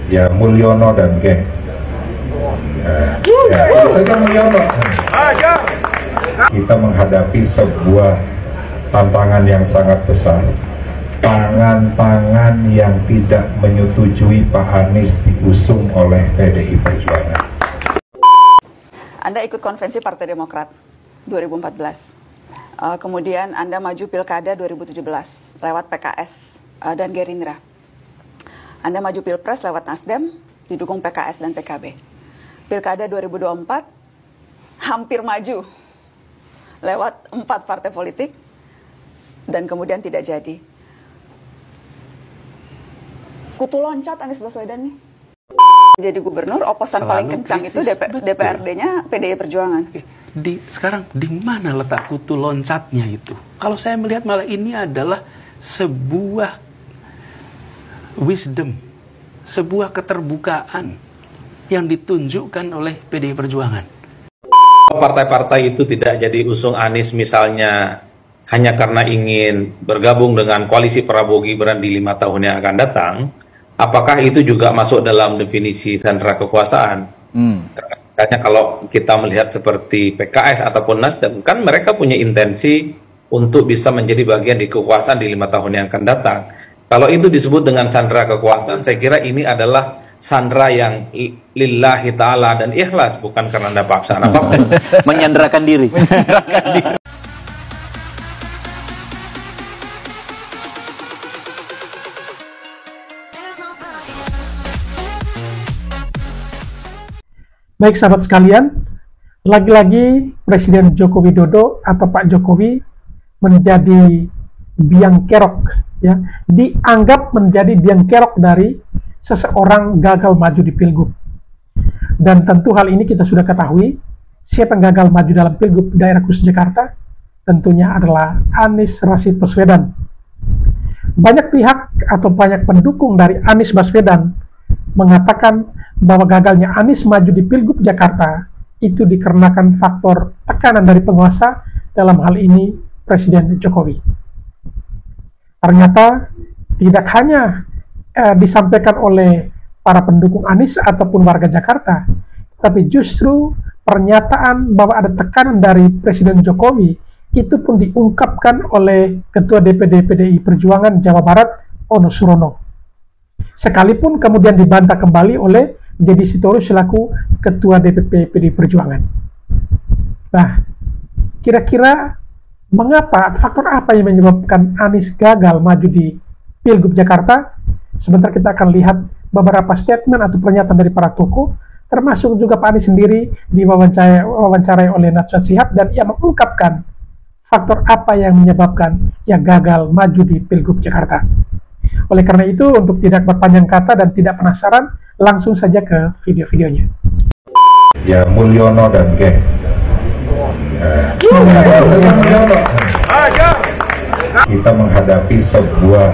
Ya Mulyono dan geng. Itu saja Mulyono. Kita menghadapi sebuah tantangan yang sangat besar. Tangan-tangan yang tidak menyetujui Pak Anies diusung oleh PDI Perjuangan. Anda ikut konvensi Partai Demokrat 2014. Kemudian Anda maju Pilkada 2017 lewat PKS dan Gerindra. Anda maju Pilpres lewat Nasdem, didukung PKS dan PKB. Pilkada 2024 hampir maju lewat 4 partai politik dan kemudian tidak jadi. Kutu loncat Anies Baswedan nih. Jadi gubernur, oposan paling kencang krisis, itu DPRD-nya PDI Perjuangan. Sekarang di mana letak kutu loncatnya itu? Kalau saya melihat malah ini adalah sebuah wisdom, sebuah keterbukaan yang ditunjukkan oleh PDI Perjuangan. Partai-partai itu tidak jadi usung Anies misalnya hanya karena ingin bergabung dengan koalisi Prabowo Gibran di 5 tahun yang akan datang, apakah itu juga masuk dalam definisi sentra kekuasaan? Karena kalau kita melihat seperti PKS ataupun Nasdem, kan mereka punya intensi untuk bisa menjadi bagian di kekuasaan di 5 tahun yang akan datang. Kalau itu disebut dengan sandera kekuasaan, saya kira ini adalah sandera yang lillahi ta'ala dan ikhlas, bukan karena ada paksaan apapun. Menyandrakan diri. Baik sahabat sekalian, lagi-lagi Presiden Joko Widodo atau Pak Jokowi menjadi biang kerok, ya, dianggap menjadi biang kerok dari seseorang gagal maju di Pilgub. Dan tentu hal ini kita sudah ketahui, siapa yang gagal maju dalam Pilgub daerah khusus Jakarta, tentunya adalah Anies Rashid Baswedan. Banyak pihak atau banyak pendukung dari Anies Baswedan mengatakan bahwa gagalnya Anies maju di Pilgub Jakarta itu dikarenakan faktor tekanan dari penguasa, dalam hal ini Presiden Jokowi. Ternyata tidak hanya disampaikan oleh para pendukung Anies ataupun warga Jakarta, tapi justru pernyataan bahwa ada tekanan dari Presiden Jokowi itu pun diungkapkan oleh Ketua DPD PDI Perjuangan Jawa Barat, Ono Surono. Sekalipun kemudian dibantah kembali oleh Deddy Sitorus selaku Ketua DPP PDI Perjuangan. Nah, kira-kira mengapa, faktor apa yang menyebabkan Anies gagal maju di Pilgub Jakarta? Sebentar kita akan lihat beberapa statement atau pernyataan dari para tokoh, termasuk juga Pak Anies sendiri diwawancarai oleh Najwa Shihab, dan ia mengungkapkan faktor apa yang menyebabkan ia gagal maju di Pilgub Jakarta. Oleh karena itu, untuk tidak berpanjang kata dan tidak penasaran, langsung saja ke video-videonya. Ya Mulyono dan geng. Kita menghadapi sebuah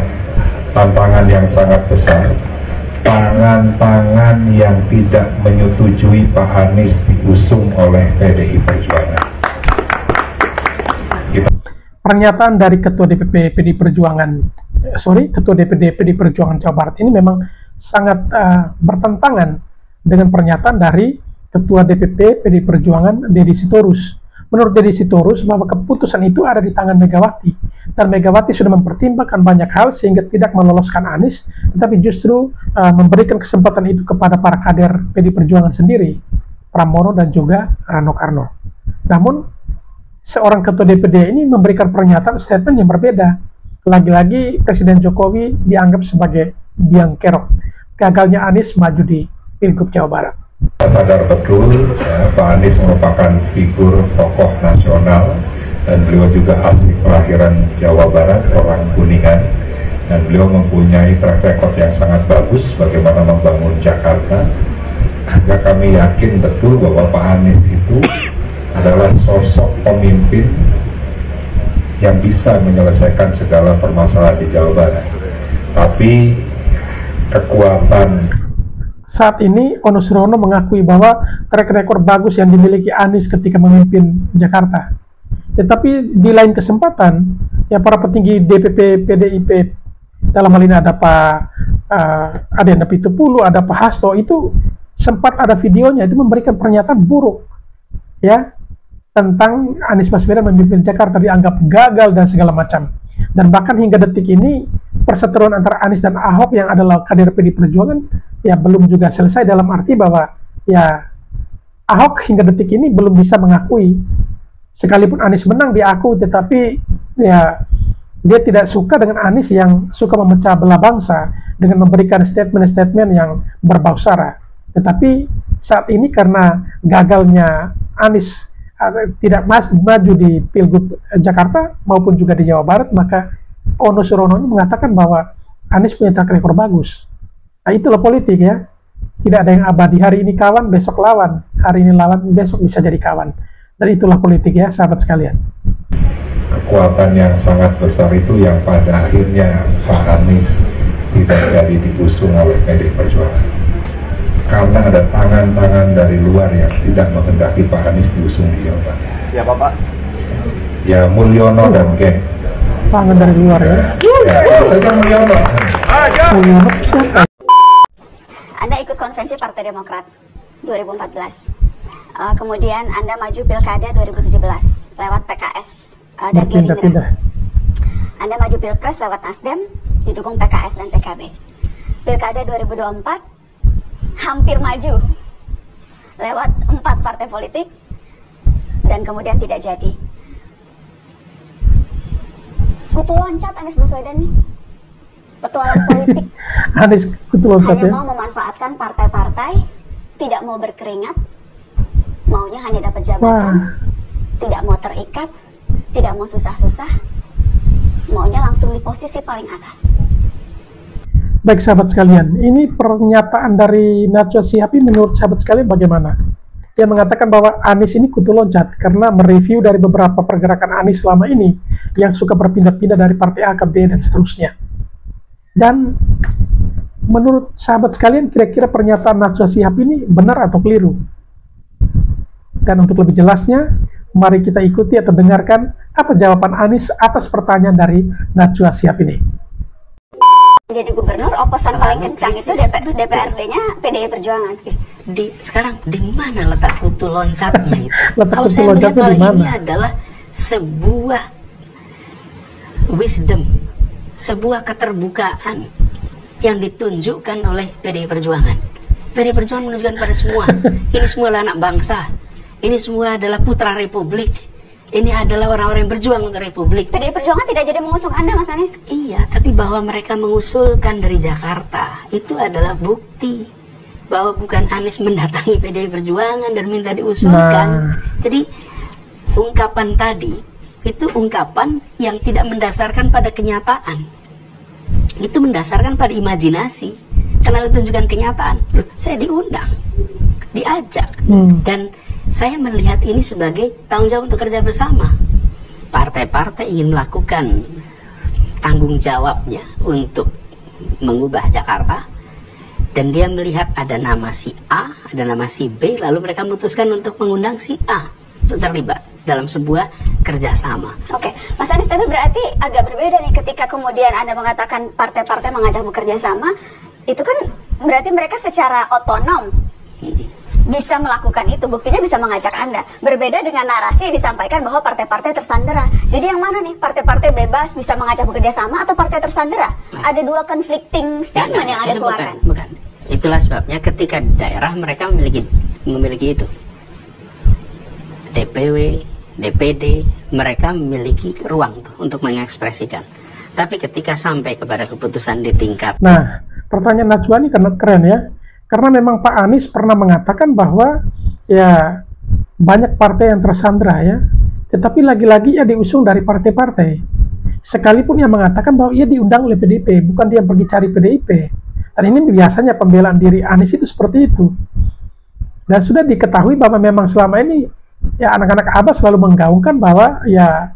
tantangan yang sangat besar. Tangan-tangan yang tidak menyetujui Pak Anies diusung oleh PDI Perjuangan. Pernyataan dari Ketua DPP PDI Perjuangan, Ketua DPD PDI Perjuangan Jawa Barat ini memang sangat bertentangan dengan pernyataan dari Ketua DPP PDI Perjuangan Deddy Sitorus. Menurut Deddy Sitorus, bahwa keputusan itu ada di tangan Megawati, dan Megawati sudah mempertimbangkan banyak hal sehingga tidak meloloskan Anies, tetapi justru memberikan kesempatan itu kepada para kader PDI Perjuangan sendiri, Pramono dan juga Rano Karno. Namun, seorang Ketua DPD ini memberikan pernyataan statement yang berbeda. Lagi-lagi Presiden Jokowi dianggap sebagai biang kerok gagalnya Anies maju di Pilgub Jawa Barat. Kita sadar betul ya, Pak Anies merupakan figur tokoh nasional dan beliau juga asli kelahiran Jawa Barat, orang Kuningan, dan beliau mempunyai track record yang sangat bagus bagaimana membangun Jakarta. Sehingga kami yakin betul bahwa Pak Anies itu adalah sosok pemimpin yang bisa menyelesaikan segala permasalahan di Jawa Barat. Tapi kekuatan saat ini Ono Surono mengakui bahwa track record bagus yang dimiliki Anies ketika memimpin Jakarta. Tetapi di lain kesempatan, ya para petinggi DPP PDIP dalam hal ini ada Pak Adenda Pitupulu, ada Pak Hasto, itu sempat ada videonya itu memberikan pernyataan buruk ya tentang Anies Baswedan memimpin Jakarta, dianggap gagal dan segala macam. Dan bahkan hingga detik ini perseteruan antara Anies dan Ahok yang adalah kader PD Perjuangan ya belum juga selesai, dalam arti bahwa ya Ahok hingga detik ini belum bisa mengakui, sekalipun Anies menang diakui, tetapi ya dia tidak suka dengan Anies yang suka memecah belah bangsa dengan memberikan statement-statement yang berbau sara. Tetapi saat ini karena gagalnya Anies tidak maju di Pilgub Jakarta maupun juga di Jawa Barat, maka Ono Surono mengatakan bahwa Anies punya track record bagus. Nah, itulah politik ya. Tidak ada yang abadi, hari ini kawan, besok lawan. Hari ini lawan, besok bisa jadi kawan. Dan itulah politik ya, sahabat sekalian. Kekuatan yang sangat besar itu yang pada akhirnya Pak Anies tidak jadi diusung oleh PD Perjuangan. Karena ada tangan-tangan dari luar yang tidak menghendaki Pak Anies diusung di Jawa Barat. Ya Bapak. Ya Mulyono dan geng. Tangan dari luar ya. Ya, itu saja Mulyono. Mulyono siapa? Anda ikut konvensi Partai Demokrat 2014. Kemudian Anda maju Pilkada 2017 lewat PKS dan Gerindra. Anda maju Pilpres lewat Nasdem, didukung PKS dan PKB. Pilkada 2024 hampir maju lewat 4 partai politik dan kemudian tidak jadi. Kutu loncat Anies Baswedan nih, petualang politik. Anies kutu loncat hanya ya. mau memanfaatkan partai-partai, tidak mau berkeringat, maunya hanya dapat jabatan, tidak mau terikat, tidak mau susah-susah, maunya langsung di posisi paling atas. Baik sahabat sekalian, ini pernyataan dari Najwa Shihab menurut sahabat sekalian bagaimana? Dia mengatakan bahwa Anies ini kutu loncat karena mereview dari beberapa pergerakan Anies selama ini yang suka berpindah-pindah dari partai A ke B dan seterusnya. Dan menurut sahabat sekalian, kira-kira pernyataan Najwa Shihab ini benar atau keliru? Dan untuk lebih jelasnya, mari kita ikuti atau dengarkan apa jawaban Anies atas pertanyaan dari Najwa Shihab ini. Jadi gubernur, oposan paling kencang itu DPRD-nya PDI Perjuangan. Sekarang di mana letak kutu loncatnya itu? Letak Kalau kutu saya melihat loncatnya di malah ini mana? adalah sebuah wisdom, sebuah keterbukaan yang ditunjukkan oleh PDI Perjuangan. PDI Perjuangan menunjukkan pada semua, ini semua adalah anak bangsa, ini semua adalah putra Republik. Ini adalah orang-orang yang berjuang untuk Republik. PDI Perjuangan tidak jadi mengusung Anda, Mas Anies? Iya, tapi bahwa mereka mengusulkan dari Jakarta, itu adalah bukti bahwa bukan Anies mendatangi PDI Perjuangan dan minta diusulkan. Jadi, ungkapan tadi, itu ungkapan yang tidak mendasarkan pada kenyataan. Itu mendasarkan pada imajinasi. Karena ditunjukkan kenyataan. Loh, saya diundang, diajak, dan saya melihat ini sebagai tanggung jawab untuk kerja bersama. Partai-partai ingin melakukan tanggung jawabnya untuk mengubah Jakarta, dan dia melihat ada nama si A, ada nama si B, lalu mereka memutuskan untuk mengundang si A untuk terlibat dalam sebuah kerjasama. Oke, Mas Anies, tapi berarti agak berbeda nih ketika kemudian Anda mengatakan partai-partai mengajak bekerja sama, itu kan berarti mereka secara otonom bisa melakukan itu, buktinya bisa mengajak Anda. Berbeda dengan narasi yang disampaikan bahwa partai-partai tersandera. Jadi yang mana nih? Partai-partai bebas bisa mengajak bekerja sama atau partai tersandera? Ada dua conflicting statement yang Anda keluarkan. Bukan. Itulah sebabnya ketika daerah mereka memiliki itu. DPW, DPD, mereka memiliki ruang tuh untuk mengekspresikan. Tapi ketika sampai kepada keputusan di tingkat. Nah, pertanyaan Najwa ini karena keren ya. Karena memang Pak Anies pernah mengatakan bahwa ya banyak partai yang tersandera ya, tetapi lagi-lagi ya diusung dari partai-partai. Sekalipun yang mengatakan bahwa ia diundang oleh PDIP, bukan dia yang pergi cari PDIP. Dan ini biasanya pembelaan diri Anies itu seperti itu. Dan sudah diketahui bahwa memang selama ini ya anak-anak Abah selalu menggaungkan bahwa ya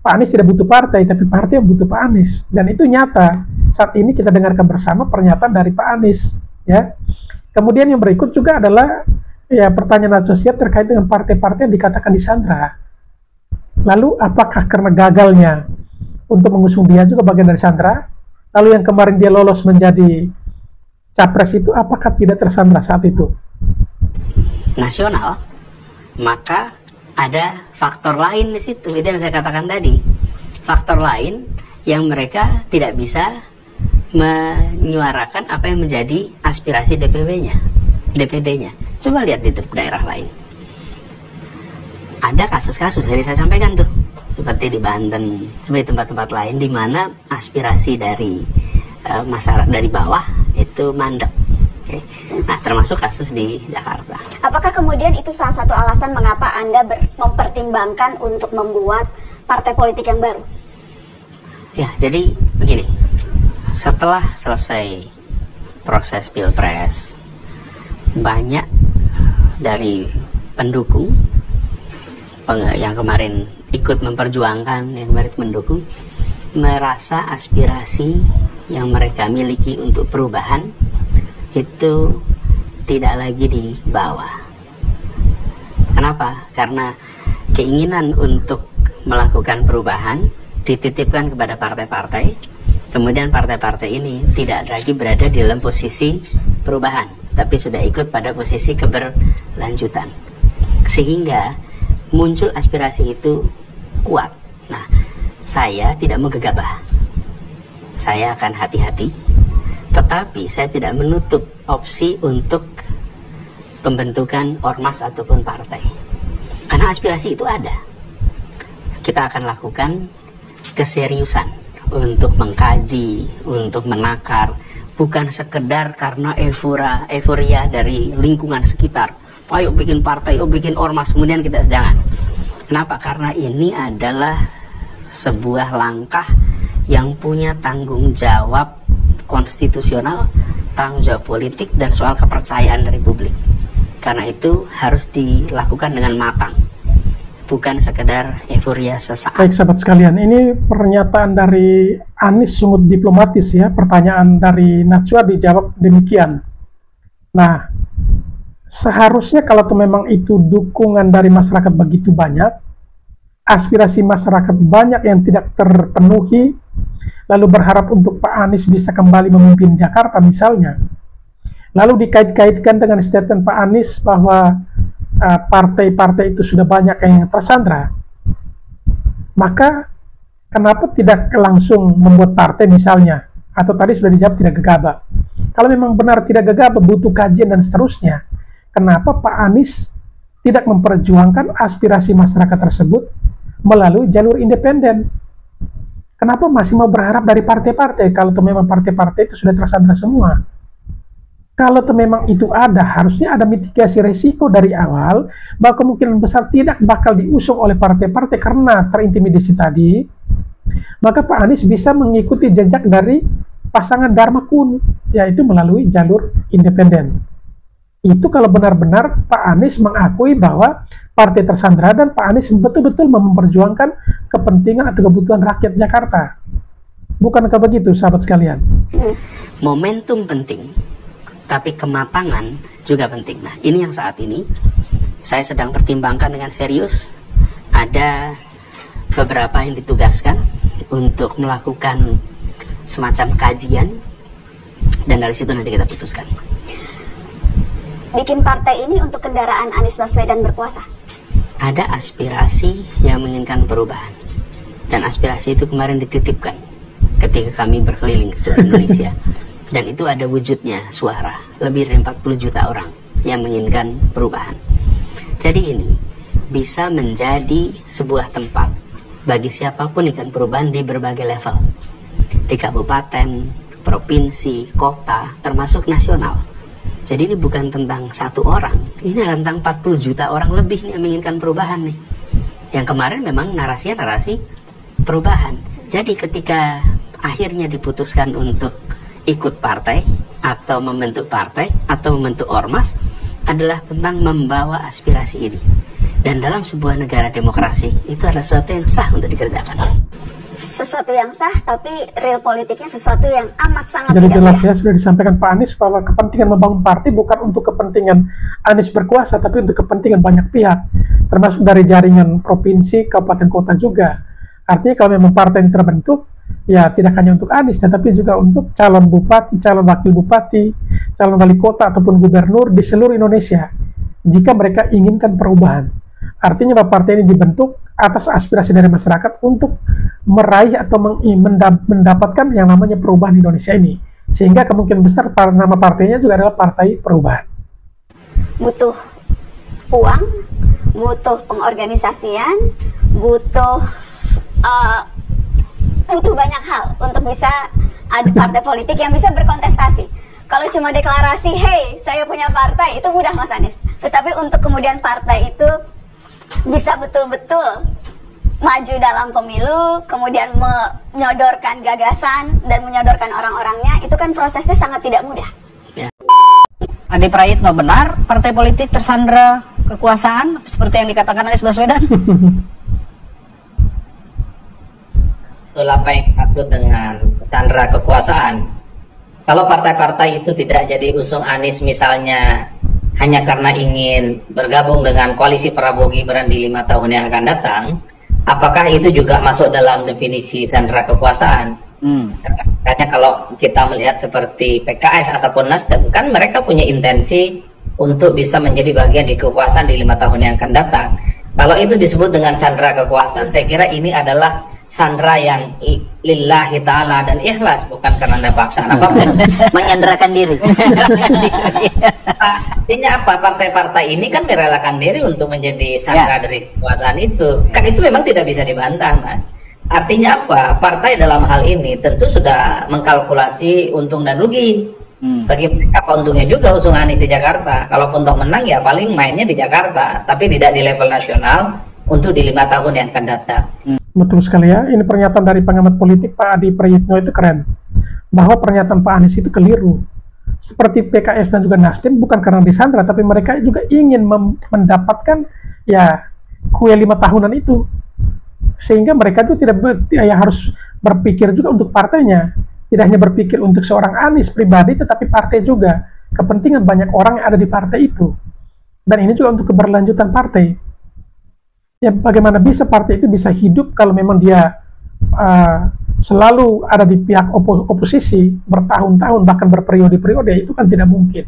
Pak Anies tidak butuh partai, tapi partai yang butuh Pak Anies. Dan itu nyata. Saat ini kita dengarkan bersama pernyataan dari Pak Anies. Ya. Kemudian yang berikut juga adalah ya pertanyaan asosiat terkait dengan partai-partai yang dikatakan disandra. Lalu apakah karena gagalnya untuk mengusung dia juga bagian dari sandra? Lalu yang kemarin dia lolos menjadi capres itu apakah tidak tersandra saat itu? Nasional, maka ada faktor lain di situ. Itu yang saya katakan tadi. Faktor lain yang mereka tidak bisa menyuarakan apa yang menjadi aspirasi DPD-nya. Coba lihat di daerah lain. Ada kasus-kasus tadi saya sampaikan tuh, seperti di Banten, seperti tempat-tempat lain di mana aspirasi dari masyarakat dari bawah itu mandek. Okay. Nah, termasuk kasus di Jakarta. Apakah kemudian itu salah satu alasan mengapa Anda mempertimbangkan untuk membuat partai politik yang baru? Ya, jadi begini. Setelah selesai proses Pilpres, banyak dari pendukung yang kemarin ikut memperjuangkan, yang kemarin mendukung, merasa aspirasi yang mereka miliki untuk perubahan itu tidak lagi dibawa. Kenapa? Karena keinginan untuk melakukan perubahan dititipkan kepada partai-partai, kemudian partai-partai ini tidak lagi berada di dalam posisi perubahan, tapi sudah ikut pada posisi keberlanjutan, sehingga muncul aspirasi itu kuat. Nah, saya tidak mau gegabah, saya akan hati-hati, tetapi saya tidak menutup opsi untuk pembentukan ormas ataupun partai, karena aspirasi itu ada. Kita akan lakukan keseriusan untuk mengkaji, untuk menakar, bukan sekedar karena euforia dari lingkungan sekitar. Ayo bikin partai, ayo bikin ormas, kemudian kita jangan. Kenapa? Karena ini adalah sebuah langkah yang punya tanggung jawab konstitusional, tanggung jawab politik, dan soal kepercayaan dari publik. Karena itu harus dilakukan dengan matang, bukan sekedar euforia sesaat. Baik sahabat sekalian, ini pernyataan dari Anies sungguh diplomatis ya. Pertanyaan dari Najwa dijawab demikian. Nah, seharusnya kalau memang itu dukungan dari masyarakat begitu banyak, aspirasi masyarakat banyak yang tidak terpenuhi, lalu berharap untuk Pak Anies bisa kembali memimpin Jakarta misalnya, lalu dikait-kaitkan dengan statement Pak Anies bahwa partai-partai itu sudah banyak yang tersandra, maka kenapa tidak langsung membuat partai misalnya? Atau tadi sudah dijawab tidak gegabah. Kalau memang benar tidak gegabah, butuh kajian dan seterusnya, kenapa Pak Anies tidak memperjuangkan aspirasi masyarakat tersebut melalui jalur independen? Kenapa masih mau berharap dari partai-partai kalau memang partai-partai itu sudah tersandra semua? Kalau memang itu ada, harusnya ada mitigasi resiko dari awal bahwa kemungkinan besar tidak bakal diusung oleh partai-partai karena terintimidasi tadi. Maka Pak Anies bisa mengikuti jejak dari pasangan Dharma Kun, yaitu melalui jalur independen. Itu kalau benar-benar Pak Anies mengakui bahwa partai tersandra dan Pak Anies betul-betul memperjuangkan kepentingan atau kebutuhan rakyat Jakarta. Bukankah begitu sahabat sekalian? Momentum penting, tapi kematangan juga penting. Nah, ini yang saat ini saya sedang pertimbangkan dengan serius. Ada beberapa yang ditugaskan untuk melakukan semacam kajian, dan dari situ nanti kita putuskan. Bikin partai ini untuk kendaraan Anies Baswedan berkuasa? Ada aspirasi yang menginginkan perubahan, dan aspirasi itu kemarin dititipkan ketika kami berkeliling seluruh Indonesia. Dan itu ada wujudnya suara lebih dari 40 juta orang yang menginginkan perubahan. Jadi ini bisa menjadi sebuah tempat bagi siapapun ingin perubahan di berbagai level, di kabupaten, provinsi, kota, termasuk nasional. Jadi ini bukan tentang satu orang, ini tentang 40 juta orang lebih yang menginginkan perubahan nih. Yang kemarin memang narasinya narasi perubahan. Jadi ketika akhirnya diputuskan untuk ikut partai atau membentuk partai atau membentuk ormas, adalah tentang membawa aspirasi ini. Dan dalam sebuah negara demokrasi itu adalah sesuatu yang sah untuk dikerjakan. Sesuatu yang sah, tapi real politiknya sesuatu yang amat sangat jadi tidak jelas mudah. ya, sudah disampaikan Pak Anies bahwa kepentingan membangun partai bukan untuk kepentingan Anies berkuasa, tapi untuk kepentingan banyak pihak, termasuk dari jaringan provinsi, kabupaten, kota juga. Artinya kalau memang partai yang terbentuk, ya tidak hanya untuk Anies, tetapi juga untuk calon bupati, calon wakil bupati, calon wali kota ataupun gubernur di seluruh Indonesia jika mereka inginkan perubahan. Artinya bahwa partai ini dibentuk atas aspirasi dari masyarakat untuk meraih atau mendapatkan yang namanya perubahan di Indonesia ini. Sehingga kemungkinan besar nama partainya juga adalah Partai Perubahan. Butuh uang, butuh pengorganisasian, butuh banyak hal untuk bisa ada partai politik yang bisa berkontestasi. Kalau cuma deklarasi, hey, saya punya partai, itu mudah Mas Anies. Tetapi untuk kemudian partai itu bisa betul-betul maju dalam pemilu, kemudian menyodorkan gagasan dan menyodorkan orang-orangnya, itu kan prosesnya sangat tidak mudah. Adi Prayitno, benar partai politik tersandra kekuasaan seperti yang dikatakan Anies Baswedan? Betul apa yang dimaksud dengan sandra kekuasaan. Kalau partai-partai itu tidak jadi usung Anies misalnya hanya karena ingin bergabung dengan koalisi Prabowo Gibran di 5 tahun yang akan datang, apakah itu juga masuk dalam definisi sandra kekuasaan? Karena kalau kita melihat seperti PKS ataupun Nasdem, kan mereka punya intensi untuk bisa menjadi bagian di kekuasaan di 5 tahun yang akan datang. Kalau itu disebut dengan sandra kekuasaan, saya kira ini adalah sandra yang lillahi ta'ala dan ikhlas, bukan karena ada paksaan apapun. Menyandrakan diri. Artinya apa? Partai-partai ini kan merelakan diri untuk menjadi sandra dari kekuasaan itu. Kan itu memang tidak bisa dibantah, Mas. Artinya apa? Partai dalam hal ini tentu sudah mengkalkulasi untung dan rugi. Bagi mereka untungnya juga usung Anies di Jakarta. Kalaupun toh menang ya paling mainnya di Jakarta, tapi tidak di level nasional untuk di 5 tahun yang akan datang. Betul sekali ya, ini pernyataan dari pengamat politik Pak Adi Prayitno itu keren. Bahwa pernyataan Pak Anies itu keliru. Seperti PKS dan juga Nasdem bukan karena disandra, tapi mereka juga ingin mendapatkan ya kue 5 tahunan itu. Sehingga mereka itu harus berpikir juga untuk partainya. Tidak hanya berpikir untuk seorang Anies pribadi, tetapi partai juga. Kepentingan banyak orang yang ada di partai itu. Dan ini juga untuk keberlanjutan partai. Ya, bagaimana bisa partai itu bisa hidup kalau memang dia selalu ada di pihak oposisi bertahun-tahun, bahkan berperiode-periode, itu kan tidak mungkin.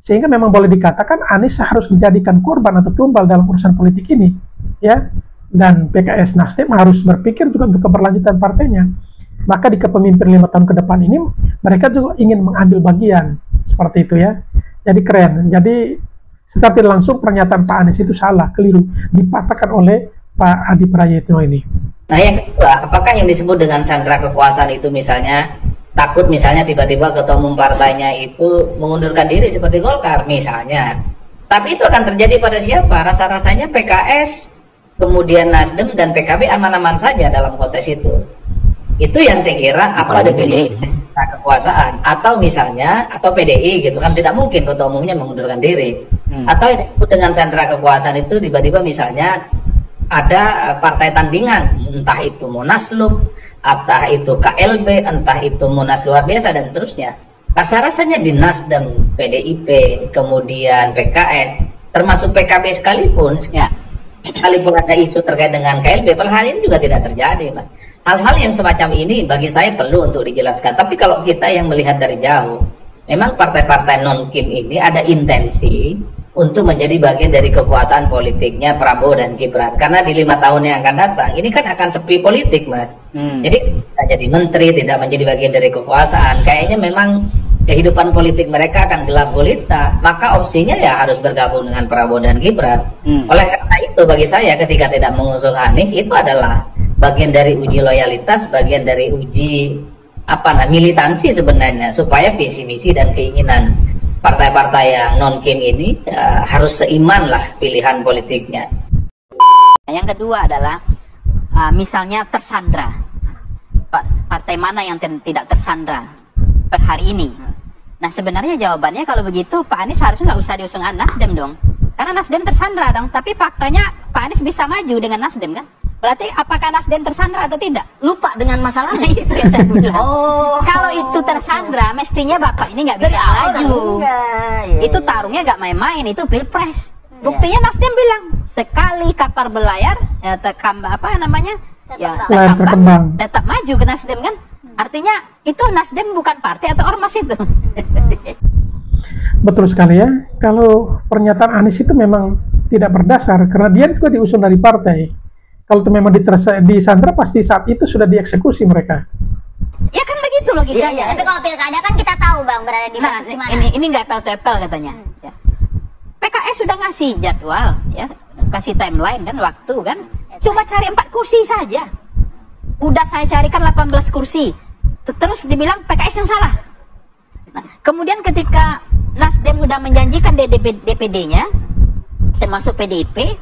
Sehingga memang boleh dikatakan Anies harus dijadikan korban atau tumbal dalam urusan politik ini, ya. Dan PKS Nasdem harus berpikir juga untuk keberlanjutan partainya. Maka di kepemimpinan 5 tahun ke depan ini mereka juga ingin mengambil bagian seperti itu ya. Jadi keren. Jadi secara tidak langsung pernyataan Pak Anies itu salah, keliru, dipatahkan oleh Pak Adi Prayitno ini. Nah yang kedua, apakah yang disebut dengan sandra kekuasaan itu misalnya takut misalnya tiba-tiba ketua umum partainya itu mengundurkan diri seperti Golkar misalnya. Tapi itu akan terjadi pada siapa? Rasa-rasanya PKS, kemudian Nasdem dan PKB aman-aman saja dalam konteks itu. Itu yang saya kira apa definisi kekuasaan. Atau misalnya, atau PDI gitu kan, tidak mungkin ketua umumnya mengundurkan diri. Atau yang disebut dengan sandra kekuasaan itu tiba-tiba misalnya ada partai tandingan, entah itu Munaslup, entah itu KLB, entah itu Munas luar biasa dan seterusnya. Rasa-rasanya di Nasdem, PDIP, kemudian PKS, termasuk PKB sekalipun, sekalipun ada isu terkait dengan KLB, per hari ini juga tidak terjadi, Mas. Hal-hal yang semacam ini bagi saya perlu untuk dijelaskan. Tapi kalau kita yang melihat dari jauh, memang partai-partai non-Kim ini ada intensi untuk menjadi bagian dari kekuasaan politiknya Prabowo dan Gibran. Karena di 5 tahun yang akan datang, ini kan akan sepi politik, Mas. Jadi tidak jadi menteri, tidak menjadi bagian dari kekuasaan. Kayaknya memang kehidupan politik mereka akan gelap gulita. Maka opsinya ya harus bergabung dengan Prabowo dan Gibran. Oleh karena itu bagi saya ketika tidak mengusung Anies, itu adalah bagian dari uji loyalitas, bagian dari uji militansi sebenarnya, supaya visi misi dan keinginan partai-partai yang non-Kim ini harus seiman lah pilihan politiknya. Yang kedua adalah misalnya tersandra, partai mana yang tidak tersandra per hari ini? Nah sebenarnya jawabannya kalau begitu Pak Anies harusnya nggak usah diusung Nasdem dong, karena Nasdem tersandra dong. Tapi faktanya Pak Anies bisa maju dengan Nasdem kan? Berarti apakah Nasdem tersandra atau tidak? Lupa dengan masalahnya. Itu yang saya bilang. Kalau itu tersandra, mestinya Bapak ini nggak bisa maju. Itu tarungnya nggak main-main, itu pilpres. Buktinya Nasdem bilang sekali kapar belayar, ya layar terkembang. tetap maju ke Nasdem kan. Artinya itu Nasdem bukan partai atau ormas itu. Betul sekali ya. Kalau pernyataan Anies itu memang tidak berdasar karena dia juga diusung dari partai. Kalau itu memang disandra pasti saat itu sudah dieksekusi mereka. Ya kan begitu logikanya. Tapi kalau pilkada kan kita tahu Bang berada di posisi mana. Ini nggak apple to apple katanya. Ya. PKS sudah ngasih jadwal, ya, kasih timeline kan, waktu kan. Cuma cari 4 kursi saja. Udah saya carikan 18 kursi. Terus dibilang PKS yang salah. Nah, kemudian ketika Nasdem udah menjanjikan DPD-nya, termasuk PDIP,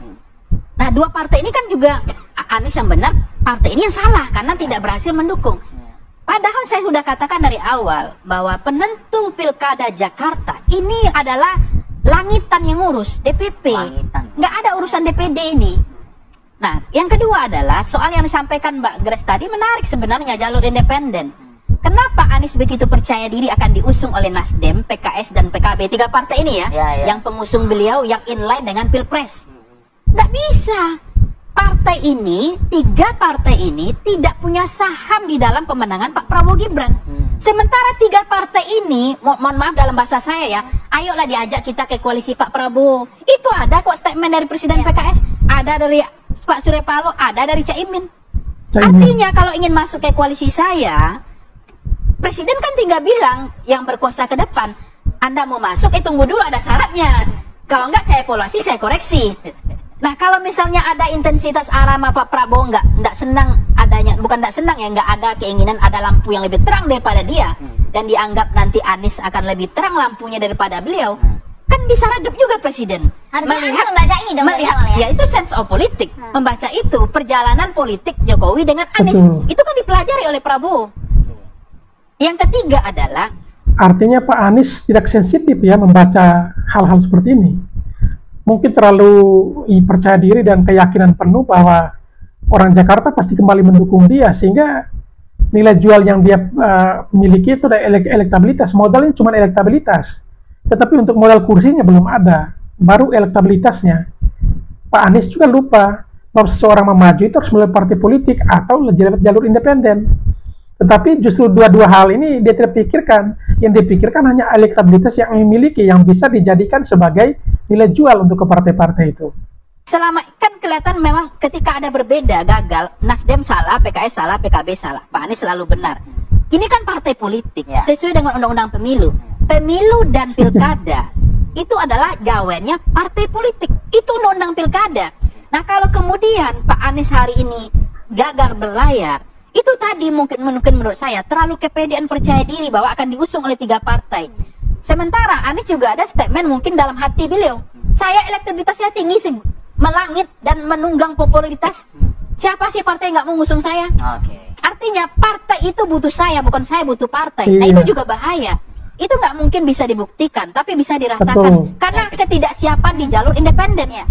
nah 2 partai ini kan juga Anies yang benar, partai ini yang salah karena tidak berhasil mendukung. Padahal saya sudah katakan dari awal bahwa penentu pilkada Jakarta ini adalah langitan yang ngurus, DPP. Nggak ada urusan DPD ini. Nah, yang kedua adalah soal yang disampaikan Mbak Grace tadi menarik sebenarnya, jalur independen. Kenapa Anies begitu percaya diri akan diusung oleh Nasdem, PKS, dan PKB, 3 partai ini ya, yang pengusung beliau yang inline dengan Pilpres? Nggak bisa. Partai ini, 3 partai ini tidak punya saham di dalam pemenangan Pak Prabowo Gibran. Sementara 3 partai ini, mohon maaf dalam bahasa saya ya, ayolah diajak kita ke koalisi Pak Prabowo. Itu ada kok statement dari Presiden PKS, ada dari Pak Surya Paloh, ada dari Caimin. Artinya kalau ingin masuk ke koalisi saya, Presiden kan tinggal bilang yang berkuasa ke depan, Anda mau masuk, tunggu dulu ada syaratnya. Kalau enggak saya evaluasi, saya koreksi. Nah kalau misalnya ada intensitas arama Pak Prabowo enggak senang adanya, bukan enggak senang ya, enggak ada keinginan ada lampu yang lebih terang daripada dia, dan dianggap nanti Anies akan lebih terang lampunya daripada beliau, kan bisa redup juga Presiden. Harusnya Anies membaca ini dong, ya itu sense of politik, membaca itu perjalanan politik Jokowi dengan Anies. Itu kan dipelajari oleh Prabowo. Yang ketiga adalah artinya Pak Anies tidak sensitif ya membaca hal-hal seperti ini. Mungkin terlalu percaya diri dan keyakinan penuh bahwa orang Jakarta pasti kembali mendukung dia, sehingga nilai jual yang dia miliki itu adalah elektabilitas. Modalnya cuma elektabilitas, tetapi untuk modal kursinya belum ada, baru elektabilitasnya. Pak Anies juga lupa bahwa seseorang memaju itu harus melalui partai politik atau jalur independen. Tetapi justru dua hal ini dia tidak pikirkan. Yang dipikirkan hanya elektabilitas yang dimiliki, yang bisa dijadikan sebagai nilai jual untuk ke partai-partai itu. Selama kan kelihatan memang ketika ada berbeda, gagal, Nasdem salah, PKS salah, PKB salah, Pak Anies selalu benar. Ini kan partai politik, sesuai dengan undang-undang pemilu. Pemilu dan pilkada itu adalah gawennya partai politik. Itu undang-undang pilkada. Nah kalau kemudian Pak Anies hari ini gagal berlayar, itu tadi mungkin menurut saya terlalu kepedean percaya diri bahwa akan diusung oleh 3 partai. Sementara Anies juga ada statement mungkin dalam hati beliau, saya elektabilitasnya tinggi melangit dan menunggang popularitas. Siapa sih partai yang nggak mengusung saya? Artinya partai itu butuh saya, bukan saya butuh partai. Nah itu juga bahaya. Itu nggak mungkin bisa dibuktikan, tapi bisa dirasakan. Karena ketidaksiapan di jalur independen ya.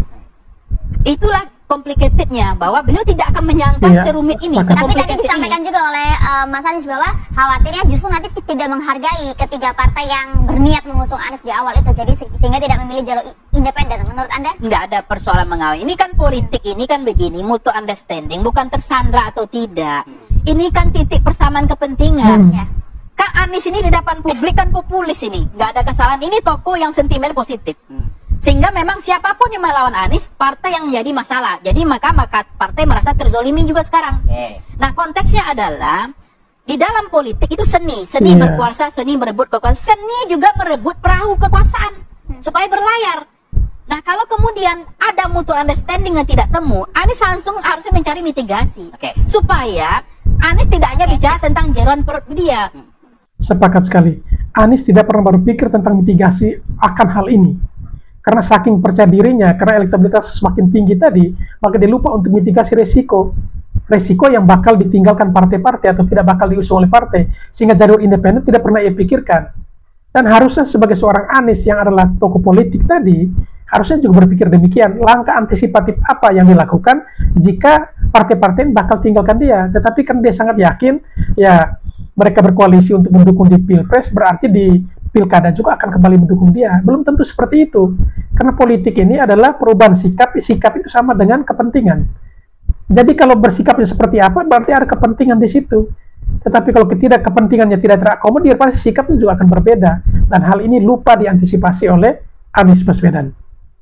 Itulah complicatednya, bahwa beliau tidak akan menyangka serumit ini. Tapi tadi disampaikan juga oleh Mas Anies bahwa khawatirnya justru nanti tidak menghargai ketiga partai yang berniat mengusung Anies di awal itu, jadi sehingga tidak memilih jalur independen. Menurut Anda? Nggak ada persoalan mengawal. Ini kan politik, ini kan begini, mutual understanding, bukan tersandra atau tidak. Ini kan titik persamaan kepentingan. Kan Anies ini di depan publik kan populis ini, nggak ada kesalahan. Ini tokoh yang sentimen positif. Sehingga memang siapapun yang melawan Anies, partai yang menjadi masalah. Jadi maka partai merasa terzolimi juga sekarang. Nah konteksnya adalah di dalam politik itu seni berkuasa, seni merebut kekuasaan, seni juga merebut perahu kekuasaan supaya berlayar. Nah kalau kemudian ada mutual understanding yang tidak temu, Anies langsung harusnya mencari mitigasi supaya Anies tidak hanya bicara tentang jeroan perut dia. Sepakat sekali. Anies tidak pernah berpikir tentang mitigasi akan hal ini. Karena saking percaya dirinya, karena elektabilitas semakin tinggi tadi, maka dia lupa untuk mitigasi resiko yang bakal ditinggalkan partai-partai atau tidak bakal diusung oleh partai, sehingga jalur independen tidak pernah ia pikirkan. Dan harusnya sebagai seorang Anies yang adalah tokoh politik tadi, harusnya juga berpikir demikian, langkah antisipatif apa yang dilakukan jika partai-partai bakal tinggalkan dia. Tetapi kan dia sangat yakin, ya mereka berkoalisi untuk mendukung di Pilpres, berarti di Pilkada juga akan kembali mendukung dia. Belum tentu seperti itu. Karena politik ini adalah perubahan sikap itu sama dengan kepentingan. Jadi kalau bersikapnya seperti apa, berarti ada kepentingan di situ. Tetapi kalau kepentingannya tidak terakomodir, pasti sikapnya juga akan berbeda. Dan hal ini lupa diantisipasi oleh Anies Baswedan.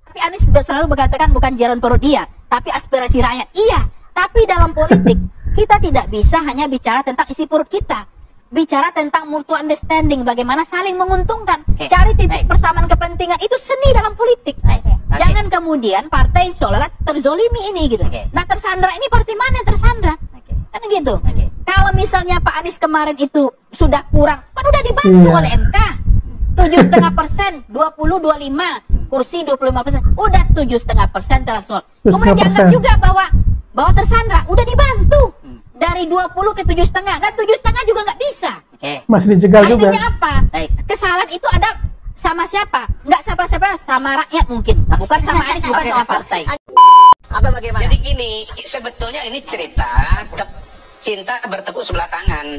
Tapi Anies selalu mengatakan bukan jalan perut dia, tapi aspirasi rakyat. Iya, tapi dalam politik kita tidak bisa hanya bicara tentang isi perut kita. Bicara tentang mutual understanding, bagaimana saling menguntungkan. Cari titik persamaan kepentingan, itu seni dalam politik. Jangan kemudian partai seolah-olah terzolimi ini gitu. Nah, tersandra ini partai mana yang tersandra? Kan gitu. Kalau misalnya Pak Anies kemarin itu sudah kurang, kan udah dibantu oleh MK. 7,5%, 20-25, kursi 25%, udah 7,5% terasol. Kemudian dianggap juga bahwa tersandra udah dibantu dari 20 ke 7,5, dan 7,5 juga nggak bisa. Masih dijegal juga. Artinya apa? Kesalahan itu ada sama siapa? Nggak siapa-siapa, sama rakyat mungkin, bukan sama Anies, bukan sama partai. Atau bagaimana? Jadi gini, sebetulnya ini cerita cinta bertepuk sebelah tangan.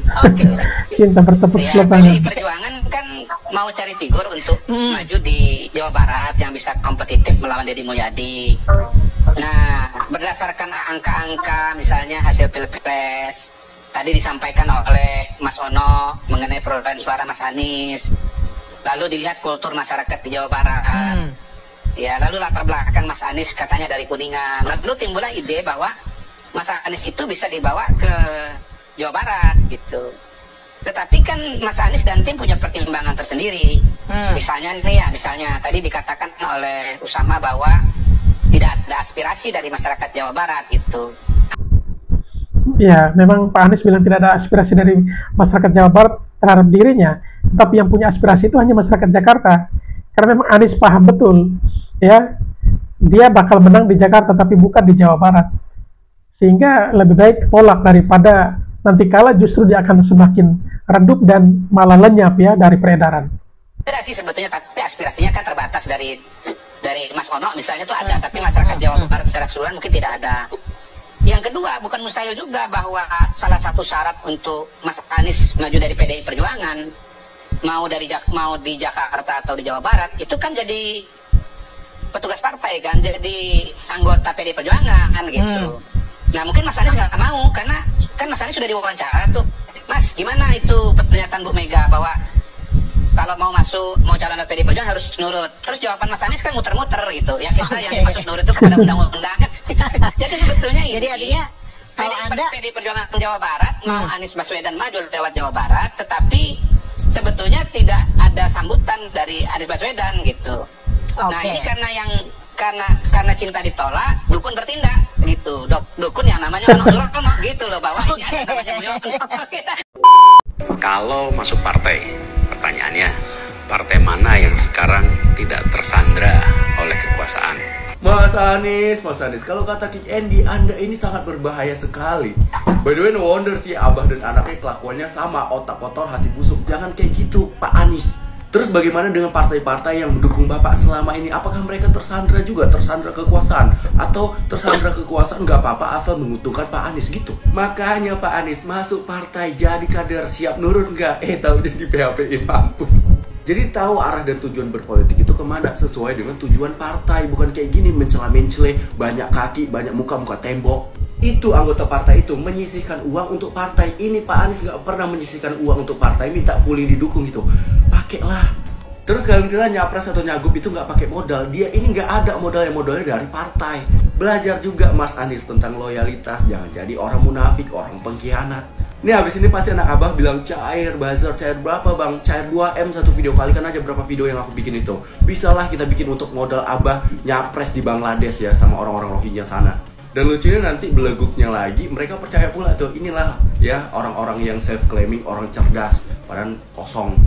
Cinta bertepuk sebelah tangan. PDI Perjuangan kan mau cari figur untuk maju di Jawa Barat yang bisa kompetitif melawan Deddy Mulyadi. Nah, berdasarkan angka-angka misalnya hasil pilpres tadi disampaikan oleh Mas Ono mengenai perolehan suara Mas Anies, lalu dilihat kultur masyarakat di Jawa Barat, ya, lalu latar belakang Mas Anies katanya dari Kuningan, lalu timbullah ide bahwa Mas Anies itu bisa dibawa ke Jawa Barat gitu. Tetapi kan Mas Anies dan tim punya pertimbangan tersendiri. Misalnya nih ya, misalnya tadi dikatakan oleh Usama bahwa tidak ada aspirasi dari masyarakat Jawa Barat itu. Ya, memang Pak Anies bilang tidak ada aspirasi dari masyarakat Jawa Barat terhadap dirinya, tetapi yang punya aspirasi itu hanya masyarakat Jakarta. Karena memang Anies paham betul, ya, dia bakal menang di Jakarta tapi bukan di Jawa Barat. Sehingga lebih baik tolak daripada nanti kala justru dia akan semakin redup dan malah lenyap ya dari peredaran. Tidak sih sebetulnya, tapi aspirasinya kan terbatas dari Mas Ono misalnya tuh ada, tapi masyarakat Jawa Barat secara keseluruhan mungkin tidak ada. Yang kedua, bukan mustahil juga bahwa salah satu syarat untuk Mas Anies maju dari PDI Perjuangan, mau di Jakarta atau di Jawa Barat, itu kan jadi petugas partai kan, jadi anggota PDI Perjuangan gitu. Nah mungkin Mas Anies nggak mau, karena kan Mas Anies sudah diwawancara tuh, Mas gimana itu pernyataan Bu Mega bahwa kalau mau calon anggota PDI Perjuangan harus nurut. Terus jawaban Mas Anies kan muter-muter gitu. Ya kita yang dimaksud nurut itu kepada undang-undang kan. Jadi sebetulnya ini. Jadi artinya kalau PDI Perjuangan Jawa Barat mau Anies Baswedan maju lewat Jawa Barat, tetapi sebetulnya tidak ada sambutan dari Anies Baswedan gitu. Nah ini karena cinta ditolak, dukun bertindak gitu. Dukun yang namanya Ono gitu loh, bahwa ini ada namanya Mulyono. Kalau masuk partai, pertanyaannya, partai mana yang sekarang tidak tersandra oleh kekuasaan? Mas Anies, kalau kata King Andy, Anda ini sangat berbahaya sekali. By the way, no wonder sih Abah dan anaknya kelakuannya sama, otak kotor, hati busuk. Jangan kayak gitu, Pak Anies. Terus bagaimana dengan partai-partai yang mendukung Bapak selama ini? Apakah mereka tersandra juga, tersandra kekuasaan? Atau tersandra kekuasaan nggak apa-apa asal menguntungkan Pak Anies gitu? Makanya Pak Anies masuk partai, jadi kader, siap nurut nggak? Tahu jadi PHP-in mampus. Jadi tahu arah dan tujuan berpolitik itu kemana sesuai dengan tujuan partai. Bukan kayak gini mencela-mencele, banyak kaki, banyak muka-muka tembok. Itu anggota partai itu menyisihkan uang untuk partai. Ini Pak Anies nggak pernah menyisihkan uang untuk partai, minta fully didukung gitu. Pakailah. Terus kalian kira nyapres atau nyagup itu nggak pakai modal. Dia ini nggak ada modalnya dari partai. Belajar juga Mas Anies tentang loyalitas. Jangan jadi orang munafik, orang pengkhianat. Nih habis ini pasti anak Abah bilang cair, buzzer, cair berapa bang? Cair 2M satu video, kalikan aja berapa video yang aku bikin itu. Bisalah kita bikin untuk modal Abah nyapres di Bangladesh ya, sama orang-orang Rohingya sana. Dan lucunya nanti beleguknya lagi, mereka percaya pula tuh, inilah ya orang-orang yang self-claiming, orang cerdas, padahal kosong.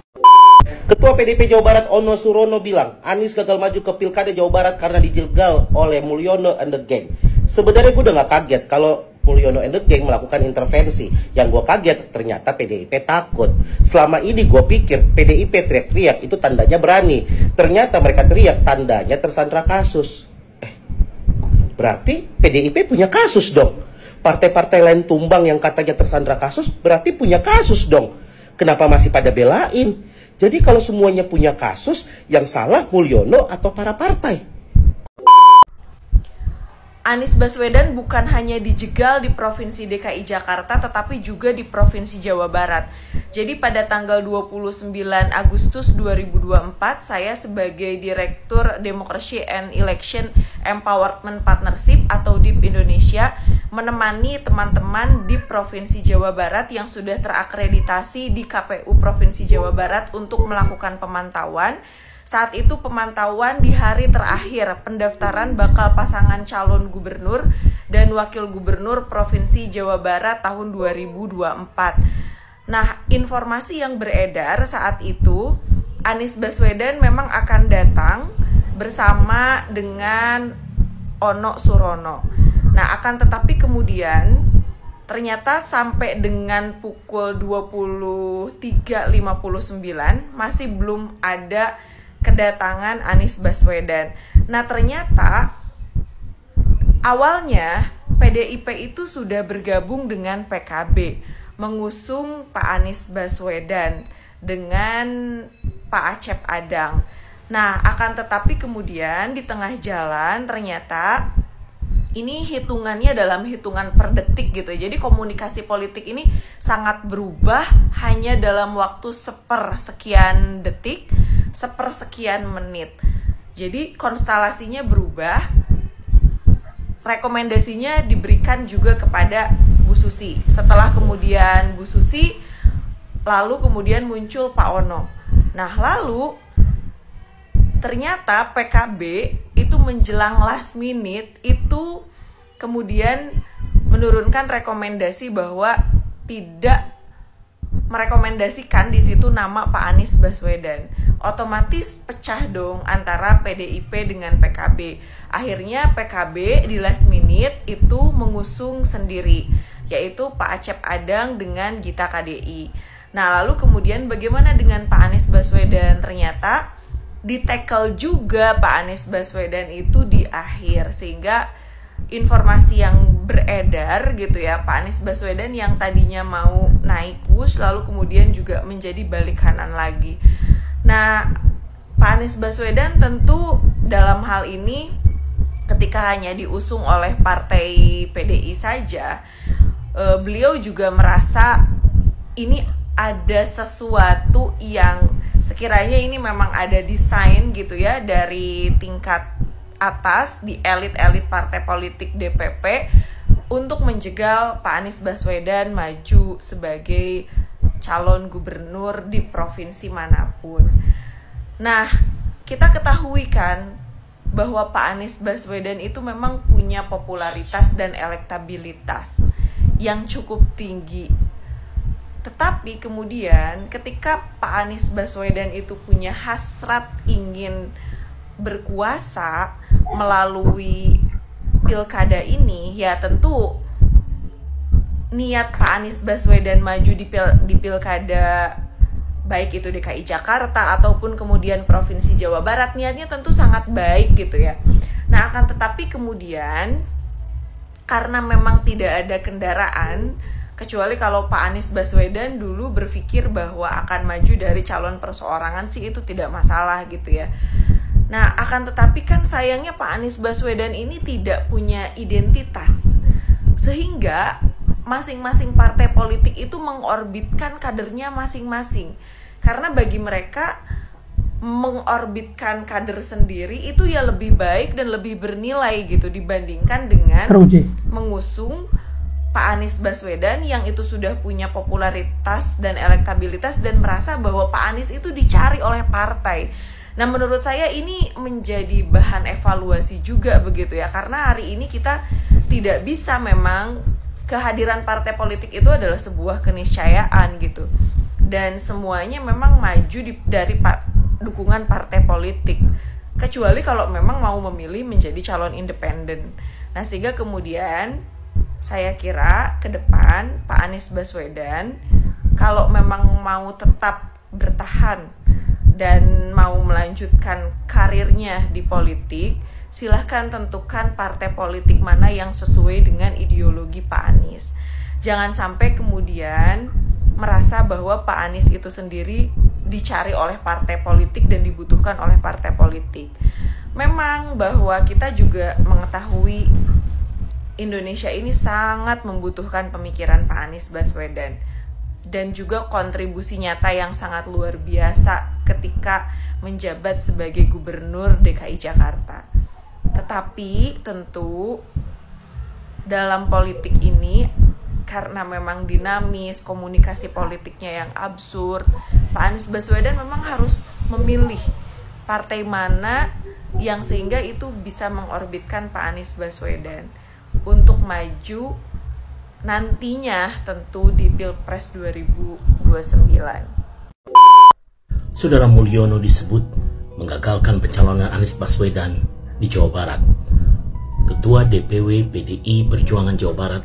Ketua PDIP Jawa Barat Ono Surono bilang, Anies gagal maju ke Pilkada Jawa Barat karena dijegal oleh Mulyono and the Gang. Sebenarnya gue udah gak kaget kalau Mulyono and the Gang melakukan intervensi. Yang gue kaget, ternyata PDIP takut. Selama ini gue pikir PDIP teriak-teriak itu tandanya berani. Ternyata mereka teriak tandanya tersandra kasus. Berarti PDIP punya kasus dong. Partai-partai lain tumbang yang katanya tersandra kasus berarti punya kasus dong. Kenapa masih pada belain? Jadi kalau semuanya punya kasus, yang salah Mulyono atau para partai? Anies Baswedan bukan hanya dijegal di Provinsi DKI Jakarta, tetapi juga di Provinsi Jawa Barat. Jadi pada tanggal 29 Agustus 2024, saya sebagai Direktur Democracy and Election Empowerment Partnership atau DIP Indonesia menemani teman-teman di Provinsi Jawa Barat yang sudah terakreditasi di KPU Provinsi Jawa Barat untuk melakukan pemantauan. Saat itu pemantauan di hari terakhir pendaftaran bakal pasangan calon gubernur dan wakil gubernur Provinsi Jawa Barat tahun 2024. Nah, informasi yang beredar saat itu, Anies Baswedan memang akan datang bersama dengan Ono Surono. Nah, akan tetapi kemudian ternyata sampai dengan pukul 23.59 masih belum ada kedatangan Anies Baswedan. Nah, ternyata awalnya PDIP itu sudah bergabung dengan PKB, mengusung Pak Anies Baswedan dengan Pak Acep Adang. Nah, akan tetapi kemudian di tengah jalan ternyata ini hitungannya dalam hitungan per detik gitu. Jadi komunikasi politik ini sangat berubah hanya dalam waktu sepersekian detik, sepersekian menit. Jadi konstelasinya berubah. Rekomendasinya diberikan juga kepada Bu Susi. Setelah kemudian Bu Susi, lalu kemudian muncul Pak Ono. Nah, lalu ternyata PKB itu menjelang last minute itu kemudian menurunkan rekomendasi bahwa tidak merekomendasikan di situ nama Pak Anies Baswedan. Otomatis pecah dong antara PDIP dengan PKB. Akhirnya PKB di last minute itu mengusung sendiri, yaitu Pak Acep Adang dengan Gita KDI. Nah, lalu kemudian bagaimana dengan Pak Anies Baswedan? Ternyata di-tackle juga Pak Anies Baswedan itu di akhir, sehingga informasi yang beredar gitu ya, Pak Anies Baswedan yang tadinya mau naik push lalu kemudian juga menjadi balik kanan lagi. Nah, Pak Anies Baswedan tentu dalam hal ini ketika hanya diusung oleh partai PDI saja, beliau juga merasa ini ada sesuatu yang sekiranya ini memang ada desain gitu ya dari tingkat atas di elit-elit partai politik DPP untuk menjegal Pak Anies Baswedan maju sebagai calon gubernur di provinsi manapun. Nah, kita ketahui kan bahwa Pak Anies Baswedan itu memang punya popularitas dan elektabilitas yang cukup tinggi. Tetapi kemudian ketika Pak Anies Baswedan itu punya hasrat ingin berkuasa melalui pilkada ini, ya tentu niat Pak Anies Baswedan maju di pilkada baik itu DKI Jakarta ataupun kemudian Provinsi Jawa Barat, niatnya tentu sangat baik gitu ya. Nah, akan tetapi kemudian karena memang tidak ada kendaraan, kecuali kalau Pak Anies Baswedan dulu berpikir bahwa akan maju dari calon perseorangan sih itu tidak masalah gitu ya. Nah, akan tetapi kan sayangnya Pak Anies Baswedan ini tidak punya identitas, sehingga masing-masing partai politik itu mengorbitkan kadernya masing-masing. Karena bagi mereka mengorbitkan kader sendiri itu ya lebih baik dan lebih bernilai gitu dibandingkan dengan mengusung Pak Anies Baswedan yang itu sudah punya popularitas dan elektabilitas dan merasa bahwa Pak Anies itu dicari oleh partai. Nah, menurut saya ini menjadi bahan evaluasi juga begitu ya, karena hari ini kita tidak bisa, memang kehadiran partai politik itu adalah sebuah keniscayaan gitu, dan semuanya memang maju dari dukungan partai politik, kecuali kalau memang mau memilih menjadi calon independen. Nah, sehingga kemudian saya kira ke depan Pak Anies Baswedan kalau memang mau tetap bertahan dan mau melanjutkan karirnya di politik, silahkan tentukan partai politik mana yang sesuai dengan ideologi Pak Anies. Jangan sampai kemudian merasa bahwa Pak Anies itu sendiri dicari oleh partai politik dan dibutuhkan oleh partai politik. Memang bahwa kita juga mengetahui Indonesia ini sangat membutuhkan pemikiran Pak Anies Baswedan dan juga kontribusi nyata yang sangat luar biasa ketika menjabat sebagai Gubernur DKI Jakarta. Tetapi tentu dalam politik ini, karena memang dinamis, komunikasi politiknya yang absurd, Pak Anies Baswedan memang harus memilih partai mana yang sehingga itu bisa mengorbitkan Pak Anies Baswedan untuk maju nantinya tentu di Pilpres 2029. Saudara Mulyono disebut menggagalkan pencalonan Anies Baswedan di Jawa Barat. Ketua DPW PDI Perjuangan Jawa Barat,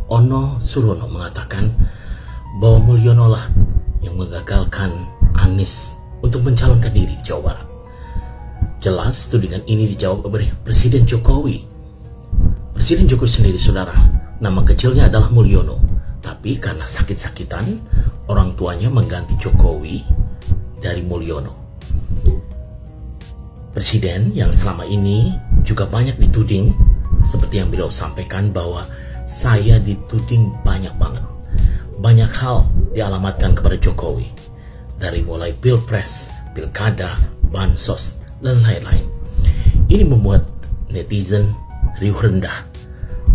Ono Surono, mengatakan bahwa Mulyono lah yang menggagalkan Anies untuk mencalonkan diri di Jawa Barat. Jelas tudingan ini dijawab oleh Presiden Jokowi. Presiden Jokowi sendiri, saudara, nama kecilnya adalah Mulyono, tapi karena sakit-sakitan, orang tuanya mengganti Jokowi dari Mulyono. Presiden yang selama ini juga banyak dituding, seperti yang beliau sampaikan bahwa saya dituding banyak banget. Banyak hal dialamatkan kepada Jokowi, dari mulai Pilpres, Pilkada, Bansos, dan lain-lain. Ini membuat netizen riuh rendah.